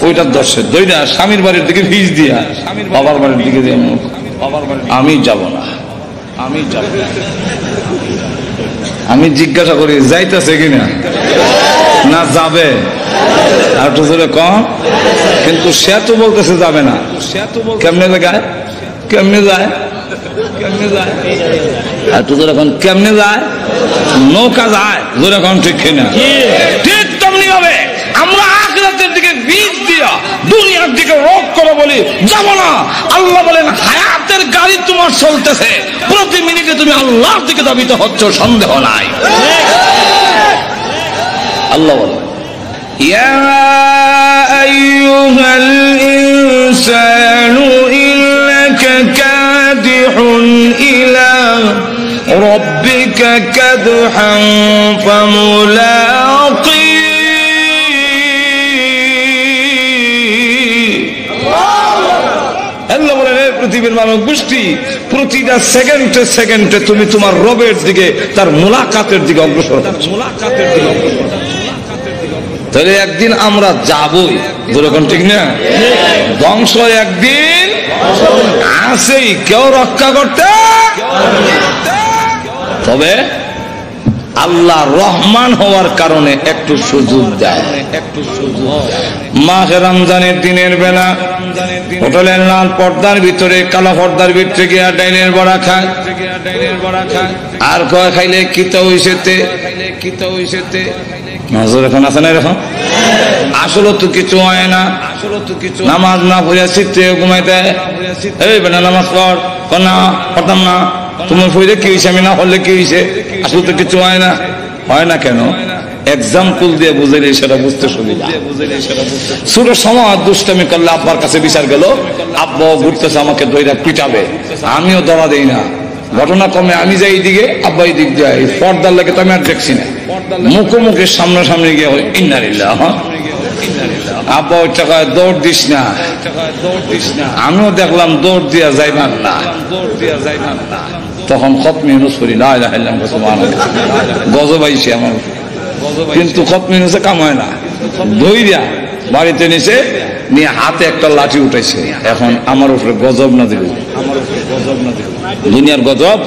ওইটার দর্শে দইটা স্বামীর বাড়ির দিকে ভিজ দিয়া বাবার বাড়ির দিকে দিয়ে আমি যাব না, আমি জিজ্ঞাসা করি যাইতেছে কিনা, না যাবে আর একটু জোরে কম, কিন্তু সে তো বলতেছে যাবে না। কেমনে যায়, কেমনে যায়, আর একটু জোরে কম, কেমনে যায়, নৌকা যায়, জোরে কম ঠিক কিনা? ঠিক তেমনি ভাবে আমরা আখিরাতের দিকে বীজ দিয়া দুনিয়ার দিকে রোগ করে বলি যাব না। আল্লাহ বলেন হায়াতের গাড়ি তোমার চলতেছে, প্রতি মিনিটে তুমি আল্লাহর দিকে ধাবিত হচ্ছ, সন্দেহ নাই। আল্লাহ বলেন ইয়া আইয়ুহাল ইনসানু ইন্নাকা কাদিহুন ইলা রাব্বিকা কাদহান ফামুলাকি। আল্লাহ বলেন এই পৃথিবীর মানব গোষ্ঠী প্রতিটা সেকেন্ডে তুমি তোমার রবের দিকে, তার মুলাকাতের দিকে অগ্রসর হচ্ছ। তাহলে একদিন আমরা যাবই, যেরকম ঠিক না? ধ্বংস একদিন আসেই, কেউ রক্ষা করতে, তবে আল্লাহ রহমান হওয়ার কারণে একটু সুযোগ দেয়। মাহে রমজানের দিনের বেলা হোটেলের লাল পর্দার ভিতরে কালো পর্দার ভিতরে গিয়া ডাইনের বড়া খায়, আর কয় খাইলে কিতা হইছেতে নজর এখন আছে না, এরকম আসলে তো কিছু হয় না, নামাজ না পড়িয়া চিত্তে ঘুমাই দেয়, এই বেটা নামাজ পড়, না পড়তাম না, তোমার পড়লে কি হয়েছে, আমি না পড়লে কি হয়েছে, আসলে তো কিছু হয় না। হয় না কেন? এক্সাম্পল দিয়ে বুঝাইলে সেটা বুঝতে সুবিধা। ছোট সময় দুষ্টামি করলে আব্বার কাছে বিচার গেল, আব্বাও ঘুরতেছে আমাকে দইরা পিটাবে, আমিও দড়া দেই না, ঘটনা কমে আমি যাই দিকে, আব্বা এই দিক যায়, পর্দার লাগে তো আমি আর দেখছি না, মুখোমুখি সামনাসামনি গিয়ে হয় ইন্নালিল্লাহ, আব্বা ওই টাকায় দৌড় দিস না, আমিও দেখলাম দৌড় দিয়া যাইবার না, তখন খতম ইউনুস করি লা ইলাহা ইল্লাল্লাহ সুবহানাল্লাহ, গজব আইছে আমার, কিন্তু খতম ইউনুসে কাম হয় না, ধইরা বাড়িতে নিচে নিয়ে হাতে একটা লাঠি উঠাইছে, এখন আমার উপরে গজব না দিল, দুনিয়ার গজব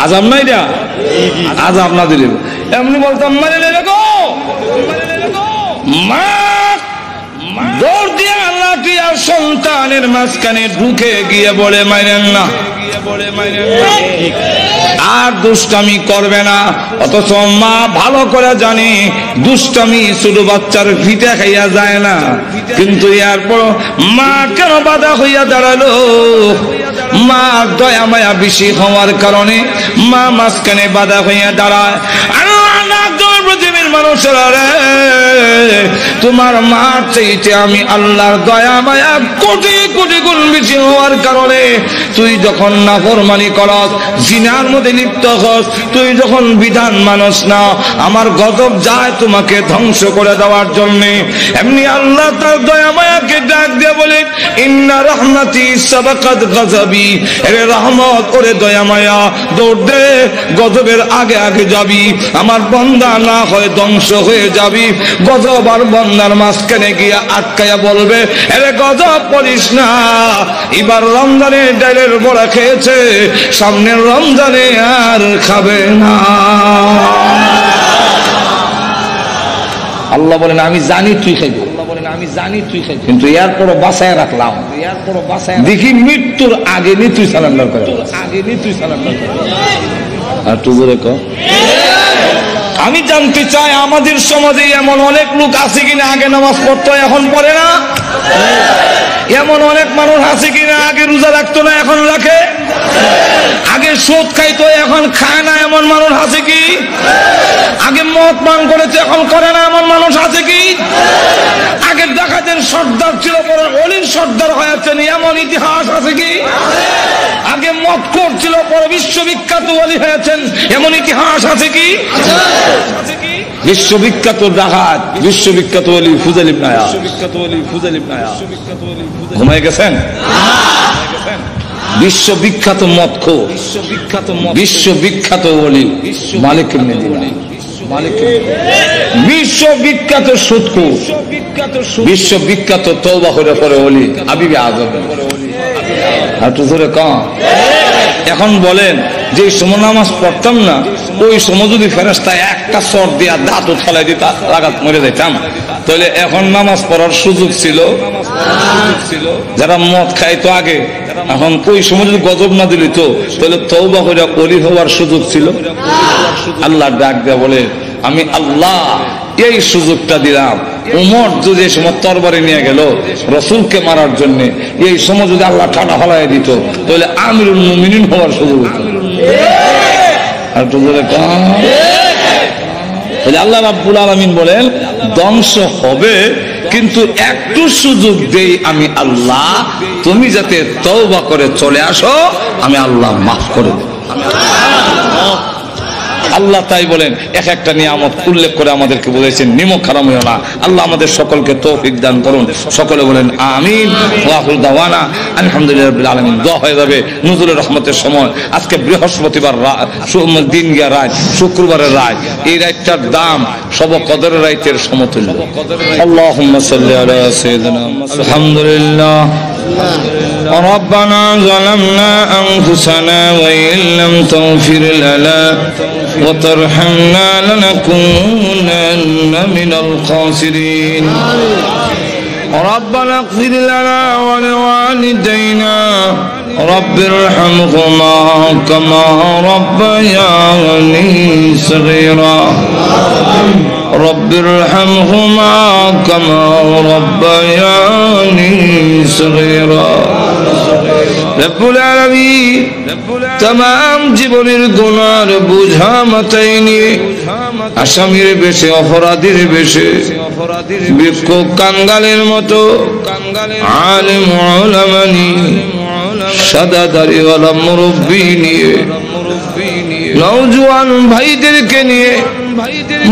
আজাব নাই দিয়া, আজাব না দিল, এমনি বলতাম মারে গো মা, দৌড় দিয়ে লাঠি আর সন্তানের মাঝখানে ঢুকে গিয়ে বলে মাইরেন না, আর দুষ্টামি করবে না। অথচ মা ভালো করে জানে দুষ্টামি ছোট বাচ্চার ভিটে খাইয়া যায় না, কিন্তু এরপর মা কেন বাধা হইয়া দাঁড়ালো? মা দয়া মায়া বেশি হওয়ার কারণে মা মাঝখানে বাধা হইয়া দাঁড়ায়। পৃথিবীর মানুষেরা রে, তোমার মার চাইতে আমি আল্লাহর দয়া মায়া কোটি কোটি গুণ বেশি হওয়ার কারণে তুই যখন নাফরমানি করস, জিনার মধ্যে লিপ্ত হস, তুই যখন বিধান মানস না, আমার গজব যায় তোমাকে ধ্বংস করে দেওয়ার জন্যে। এমনি আল্লাহ তার দয়া মায়াকে ডাক দিয়ে বলে ইন্না রহমাতি সাবাকাত গজবি, এরে রহমত ওরে দয়া মায়া, দৌড় দে, গজবের আগে আগে যাবি, আমার বন্দা না হয় ধ্বংস হয়ে যাবি। গজব আর বন্দার মাঝখানে গিয়া আটকায়া বলবে এরে গজব করিস না, এবার রমজানে ডালের বড়া খেয়েছে, সামনের রমজানে আর খাবে না। আল্লাহ বলেন আমি জানি তুই খাইবি, কিন্তু এরপরও বাঁচায় রাখলাম, দেখি মৃত্যুর আগে নি তুই সালান্ডার করে, আর তুই বলে কর। আমি জানতে চাই আমাদের সমাজে এমন অনেক লোক আছে কিনা আগে নামাজ পড়তো এখন পড়ে না, এমন অনেক মানুষ আছে কিনা আগে রোজা রাখতো না এখন রাখে, আগে সুদ খাইতো এখন খায় না এমন মানুষ আছে কি, আগে মদ পান করেছে এখন করে না এমন মানুষ আছে কি, আগে ডাকাতের সর্দার ছিল পরে অলির সর্দার হয়েছেন এমন ইতিহাস আছে কি, আগে মক্কর ছিল পরে বিশ্ববিখ্যাত ওলি হয়েছেন এমন ইতিহাস আছে কি? বিশ্ববিখ্যাত ডাকাত, বিশ্ববিখ্যাত ওলি ফুজাইল ইবনে আয়াজ। ঘুমায় গেছেন? বিশ্ববিখ্যাত মদখোর, বিশ্ববিখ্যাত ওলি মালিক ইবনে দিনার, বিশ্ববিখ্যাত সুদখোর, বিশ্ববিখ্যাত তওবা করে পরে ওলি হাবিবে আজম। একটু জোরে কম। এখন বলেন যে সময় নামাজ পড়তাম না, ওই সময় যদি ফেরেশতা একটা চর দিয়া দাঁত উঠালাই দিত লাগাত মরে যাইতাম, তাহলে এখন নামাজ পড়ার সুযোগ ছিল? যারা মদ খাইতো আগে, এখন ওই সময় যদি গজব না দিল তো তাহলে তওবা করে ওলি হওয়ার সুযোগ ছিল? আল্লাহ ডাক দেয়া বলে, আমি আল্লাহ এই সুযোগটা দিলাম। উমর যদি এই সময় তরবারি নিয়ে গেল রসুলকে মারার জন্য, এই সময় যদি আল্লাহ ঠাডা ফলাই দিত তাহলে আমিরুল মুমিনিন হওয়ার সুযোগ হতো। আর তো বলে আল্লাহ রাব্বুল আলামিন বলেন, ধ্বংস হবে কিন্তু একটু সুযোগ দেই আমি আল্লাহ, তুমি যাতে তওবা করে চলে আসো, আমি আল্লাহ মাফ করে দেব। আল্লাহ তাই বলেন, এক একটা নিয়ামত উল্লেখ করে আমাদেরকে বলেছেন নিমক হারাম হইও না। আল্লাহ আমাদের সকলকে তৌফিক দান করুন। সকলে বলেন আমিন। ওয়া আখিরু দাওয়ানা আলহামদুলিল্লাহি রাব্বিল আলামিন। দোয়া হয়ে যাবে নুজুলের রহমতের সময়। আজকে বৃহস্পতিবার দিন গিয়া রাত, শুক্রবারের রাত, এই রাতটার দাম সব কদরের রাতের সমতুল্য। আল্লাহুম্মা সাল্লি আলা সাইয়্যিদিনা আলহামদুলিল্লাহ। ربنا ظلمنا أنفسنا وإن لم تغفر لنا وترحمنا لنكونن من الخاسرين ربنا اغفر لنا ولوالدينا رب ارحمهما كما ربياني صغيرا رب ارحمهما كما ربياني صغيرا রব্বুল আলামিন तमाम জীবনের গুনার বোঝা মাথায় নিয়ে আসামির বেশে অপরাধীর বেশে ভিক্ষুক কাঙ্গালের মতো আলেম উলামা নিয়ে সাদা দাড়িওয়ালা মুরব্বি নিয়ে নওজোয়ান ভাইদেরকে নিয়ে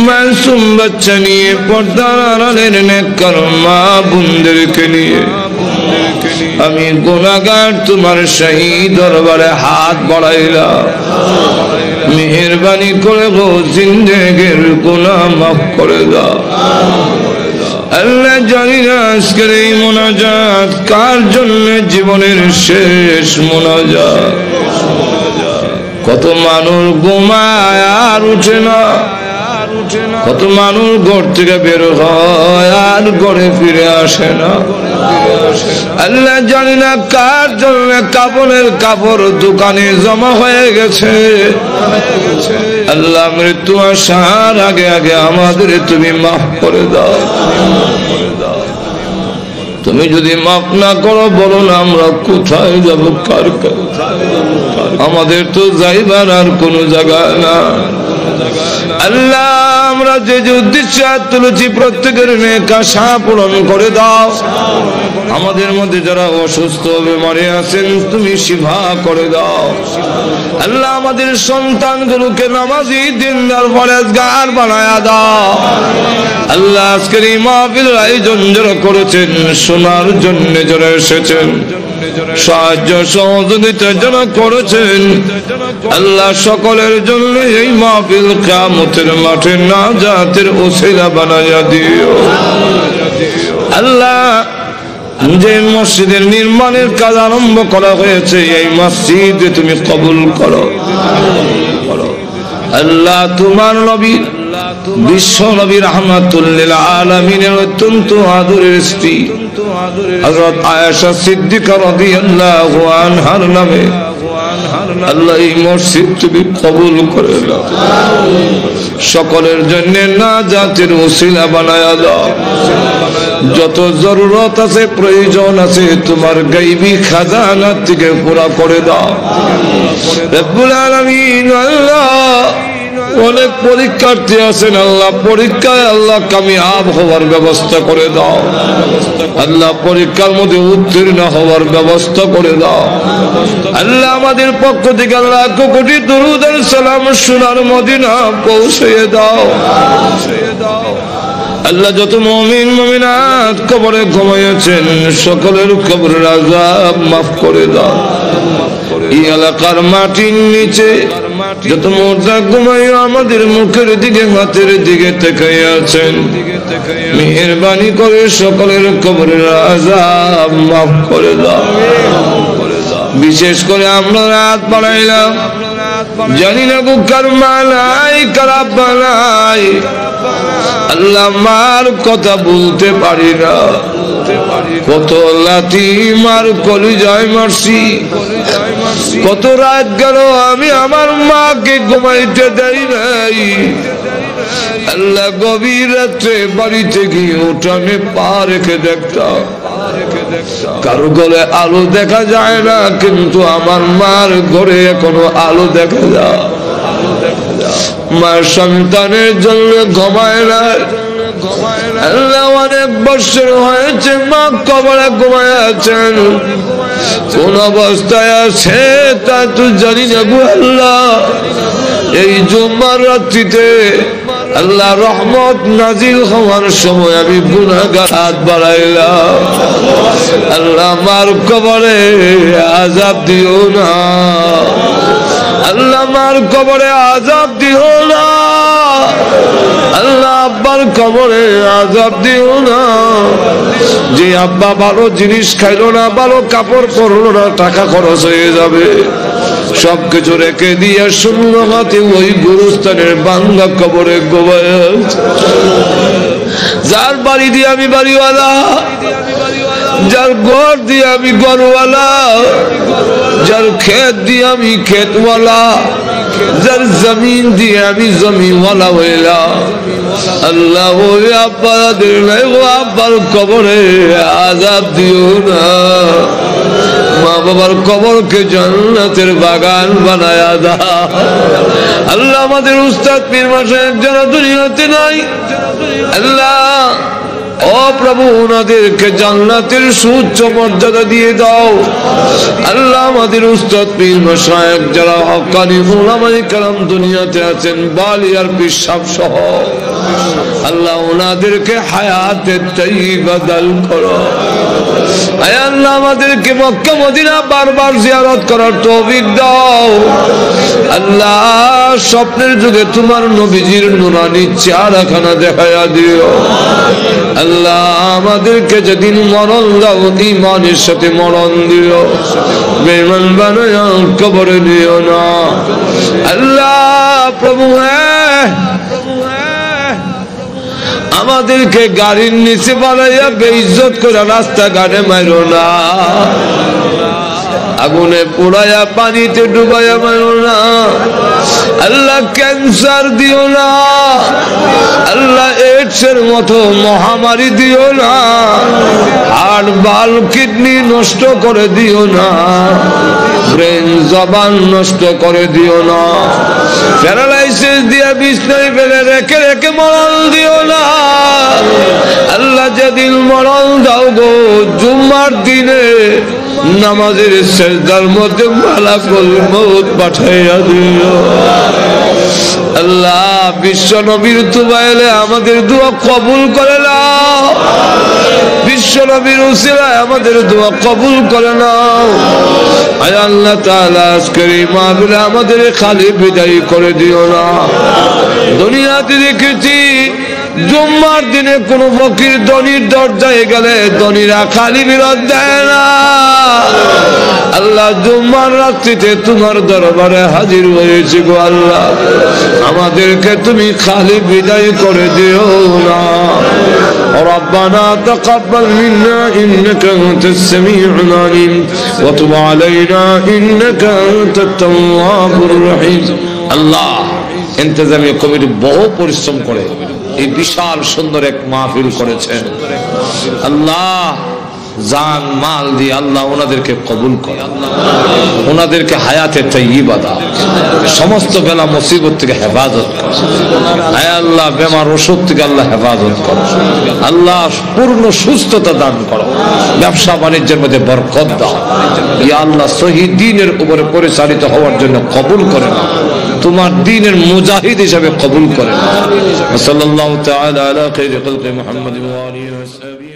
মাসুম বাচ্চা নিয়ে পর্দার আড়ালের নেককার মা বোনদেরকে নিয়ে আমি গুনাহগার তোমার শাহী দরবারে হাত বাড়াইলাম। মেহেরবানি করে গো জিন্দেগির গুনাহ মাফ করে দাও। আল্লাহ জানি না আজকের এই মোনাজাত কার জন্য জীবনের শেষ মোনাজাত। কত মানুষ ঘুমায় আর উঠে না, কত মানুষ ঘর থেকে বের হয় আর ঘরে ফিরে আসে না। আল্লাহ জানি না কার জন্য কাপড়ের কাপড় দোকানে জমা হয়ে গেছে। আল্লাহ মৃত্যু আসার আগে আগে আমাদের তুমি মাফ করে দাও। তুমি যদি মাফ না করো বলো না আমরা কোথায় যাবো, কার আমাদের তো যাইবার আর কোনো জায়গা না। আল্লাহ আমরা যে যে উদ্দেশ্যে তুলেছি প্রত্যেকের নেক আশা পূরণ করে দাও। আমাদের মধ্যে যারা অসুস্থ বেমারে আছেন তুমি শিফা করে দাও। আল্লাহ আমাদের সন্তানগুলোকে নামাজি দিনদার পরেজগার বানায়া দাও। আল্লাহ আজকের এই মাহফিলের আয়োজন যারা করেছেন শোনার জন্য যারা এসেছেন সাহায্য সহযোগিতা যারা করেছেন আল্লাহ সকলের জন্য এই মাহফিল কিয়ামতের মাঠে নাজাতের ওসিলা বানায়া দিও। আল্লাহ যে মসজিদের নির্মাণের কাজ আরম্ভ করা হয়েছে এই মসজিদ তুমি কবুল করো। আল্লাহ তোমার নবী বিশ্ব নবী রাহমাতুল লিল আলামিনের অত্যন্ত আদরের স্ত্রী হযরত আয়েশা সিদ্দিকা রাদিয়াল্লাহু আনহার নামে আল্লাহ এই মসজিদ তুমি কবুল করে নাও। সকলের জন্য নাজাতের ওসিলা বানায়া দাও। যত জরুরত আছে প্রয়োজন আছে তোমার গায়বী খাজানা থেকে পুরা করে দাও রব্বুল আলামিন। আল্লাহ অনেক পরীক্ষার্থী আছেন আল্লাহ, পরীক্ষায় আল্লাহ কামিয়াব হওয়ার ব্যবস্থা করে দাও আল্লাহ, পরীক্ষার মধ্যে উত্তীর্ণ হওয়ার ব্যবস্থা করে দাও আল্লাহ। আমাদের পক্ষ থেকে আল্লাহ কোটি দরুদ আর সালাম সোনার মদিনা পৌঁছে দাও আল্লাহ। যত মুমিন মুমিনাত কবরে ঘুমিয়েছেন সকলের কবরের আযাব মাফ করে দাও। এই এলাকার মাটির নিচে যত মুর্দা ঘুমাই আমাদের মুখের দিকে হাতের দিকে তাকিয়ে আছেন, মেহেরবানি করে সকলের কবরের আযাব মাফ করে দাও। বিশেষ করে আমরা রাত বাড়াইলাম, জানি না গো কার মালাই খারাপ বানাই আল্লাহ, মার কথা বলতে পারি না, কত লাথি মার কলিজায় মারছি, কত রাত গেল আমি আমার মাকে ঘুমাইতে দেই নাই আল্লাহ। গভীর রাত্রে বাড়িতে গিয়ে উঠানে পা রেখে দেখতাম, কারো ঘরে আলো দেখা যায় না, কিন্তু আমার মার ঘরে এখনো আলো দেখা যায়। মার সন্তানের জন্য ঘুমায় না আল্লাহ, অনেক বছর হয়েছে মা কবরে ঘুমায় আছেন, কোন অবস্থায় আছে তা তো জানি না গো আল্লাহ। এই জুম্মার রাত্রিতে আল্লাহ রহমত নাজিল হওয়ার সময় আমি গুনাহগার হাত বাড়াইলাম আল্লাহ, মার কবরে আযাব দিও না আল্লাহ, মার কবরে আযাব দিও না আল্লাহ, আব্বার কবরে আযাব দিও না। যে আব্বা ভালো জিনিস খাইলো না, ভালো কাপড় পরলো না, টাকা খরচ হয়ে যাবে, সবকিছু রেখে দিয়ে শূন্য হাতে ওই গুরুস্থানের বাংলা কবরে গোবায়, যার বাড়ি দিয়ে আমি বাড়িওয়ালা, যার ঘর দিয়ে আমি ঘরওয়ালা, যার ক্ষেত দিয়ে আমি ক্ষেতওয়ালা, যার জমিন দিয়ে আমি জমিওয়ালা হইলাম আল্লাহ, ওই আব্বাদের নাই ও আব্বার কবরে আযাব দিও না। মা বাবার কবরকে জান্নাতের বাগান বানায়া দাও আল্লাহ। আমাদের উস্তাদ পীর মাশায়েখ যারা দুনিয়াতে নাই আল্লাহ, ও প্রভু ওনাদেরকে জান্নাতের সুউচ্চ মর্যাদা দিয়ে দাও আল্লাহ। আমাদের উস্তাদ পীর মাশায়েখ যারা হক্কানি উলামায়ে কেরাম দুনিয়াতে আছেন, বালিয়ার পীর সাহেব সহ আল্লাহ, ওনাদেরকে হায়াতে তাইয়্যিবা দান করো। আয় আল্লাহ, আমাদেরকে মক্কা মদিনা বারবার জিয়ারত করার তৌফিক দাও আল্লাহ। স্বপ্নের যুগে তোমার নবীজির নুরানি চেহারাখানা দেখায়া দিও আল্লাহ। আমাদেরকে যেদিন মরণ দাও ঈমানের সাথে মরণ দিও, বেঈমান বানায়া কবরে দিও না আল্লাহ। প্রভু আমাদেরকে গাড়ির নিচে বানাইয়া বেইজ্জত করে রাস্তাঘাটে মাইরো না, আগুনে পোড়াইয়া পানিতে ডুবাইয়া মারো না আল্লাহ। ক্যান্সার দিও না আল্লাহ, এইডসের মতো মহামারী দিও না, হার্ট বাল কিডনি নষ্ট করে দিও না, ব্রেন জবান নষ্ট করে দিও না, প্যারালাইসিস দিয়ে বিছনায় ফেলে রেখে রেখে মরণ দিও না আল্লাহ। যেদিন মরণ দাও গো জুম্মার দিনে নামাজের সেজদার মধ্যে মালাকুল মউত পাঠাইয়া দিও আল্লাহ। বিশ্ব নবীর তুবাইলে আমাদের দোয়া কবুল করে নাও, বিশ্ব নবীর উসিলায় আমাদের দোয়া কবুল করে নাও। আয় আল্লাহ তাআলা আজকের এই মাহফিলে আমাদের খালি বিদায় করে দিও না। দুনিয়াতে দেখেছি জুম্মার দিনে কোন ফকির ধনীর দরজায় গেলে ধনীরা খালি বিরত দেয় না আল্লাহ। জুম্মার রাত্রিতে তোমার দরবারে হাজির হয়েছি গো আল্লাহ, আমাদেরকে তুমি খালি বিদায় করে দিও না। ربنا تقبل منا إنك أنت السميع العليم وتب علينا إنك أنت التواب الرحيم। আল্লাহ ইন্তজামিয়া কমিটি বহু পরিশ্রম করে এই বিশাল সুন্দর এক মাহফিল করেছেন আল্লাহ। জান মাল দিয়ে আল্লাহ ওনাদেরকে কবুল করে, ওনাদেরকে হায়াতে তাইয়্যিবা দাও, সমস্ত বেলা মুসিবত থেকে হেফাজত করো। হে আল্লাহ বেমার ওষুধ থেকে আল্লাহ হেফাজত করো, আল্লাহ পূর্ণ সুস্থতা দান করো, ব্যবসা বাণিজ্যের মধ্যে বরকত দাও। ইয়া আল্লাহ সহি দ্বীনের উপরে পরিচালিত হওয়ার জন্য কবুল করে নাও, তোমার দ্বীনের মুজাহিদ হিসেবে কবুল করে নাও। সাল্লাল্লাহু তাআলা আলা খায়রি খালকি মুহাম্মাদ ওয়া আলিহি ওয়া সাহবিহি।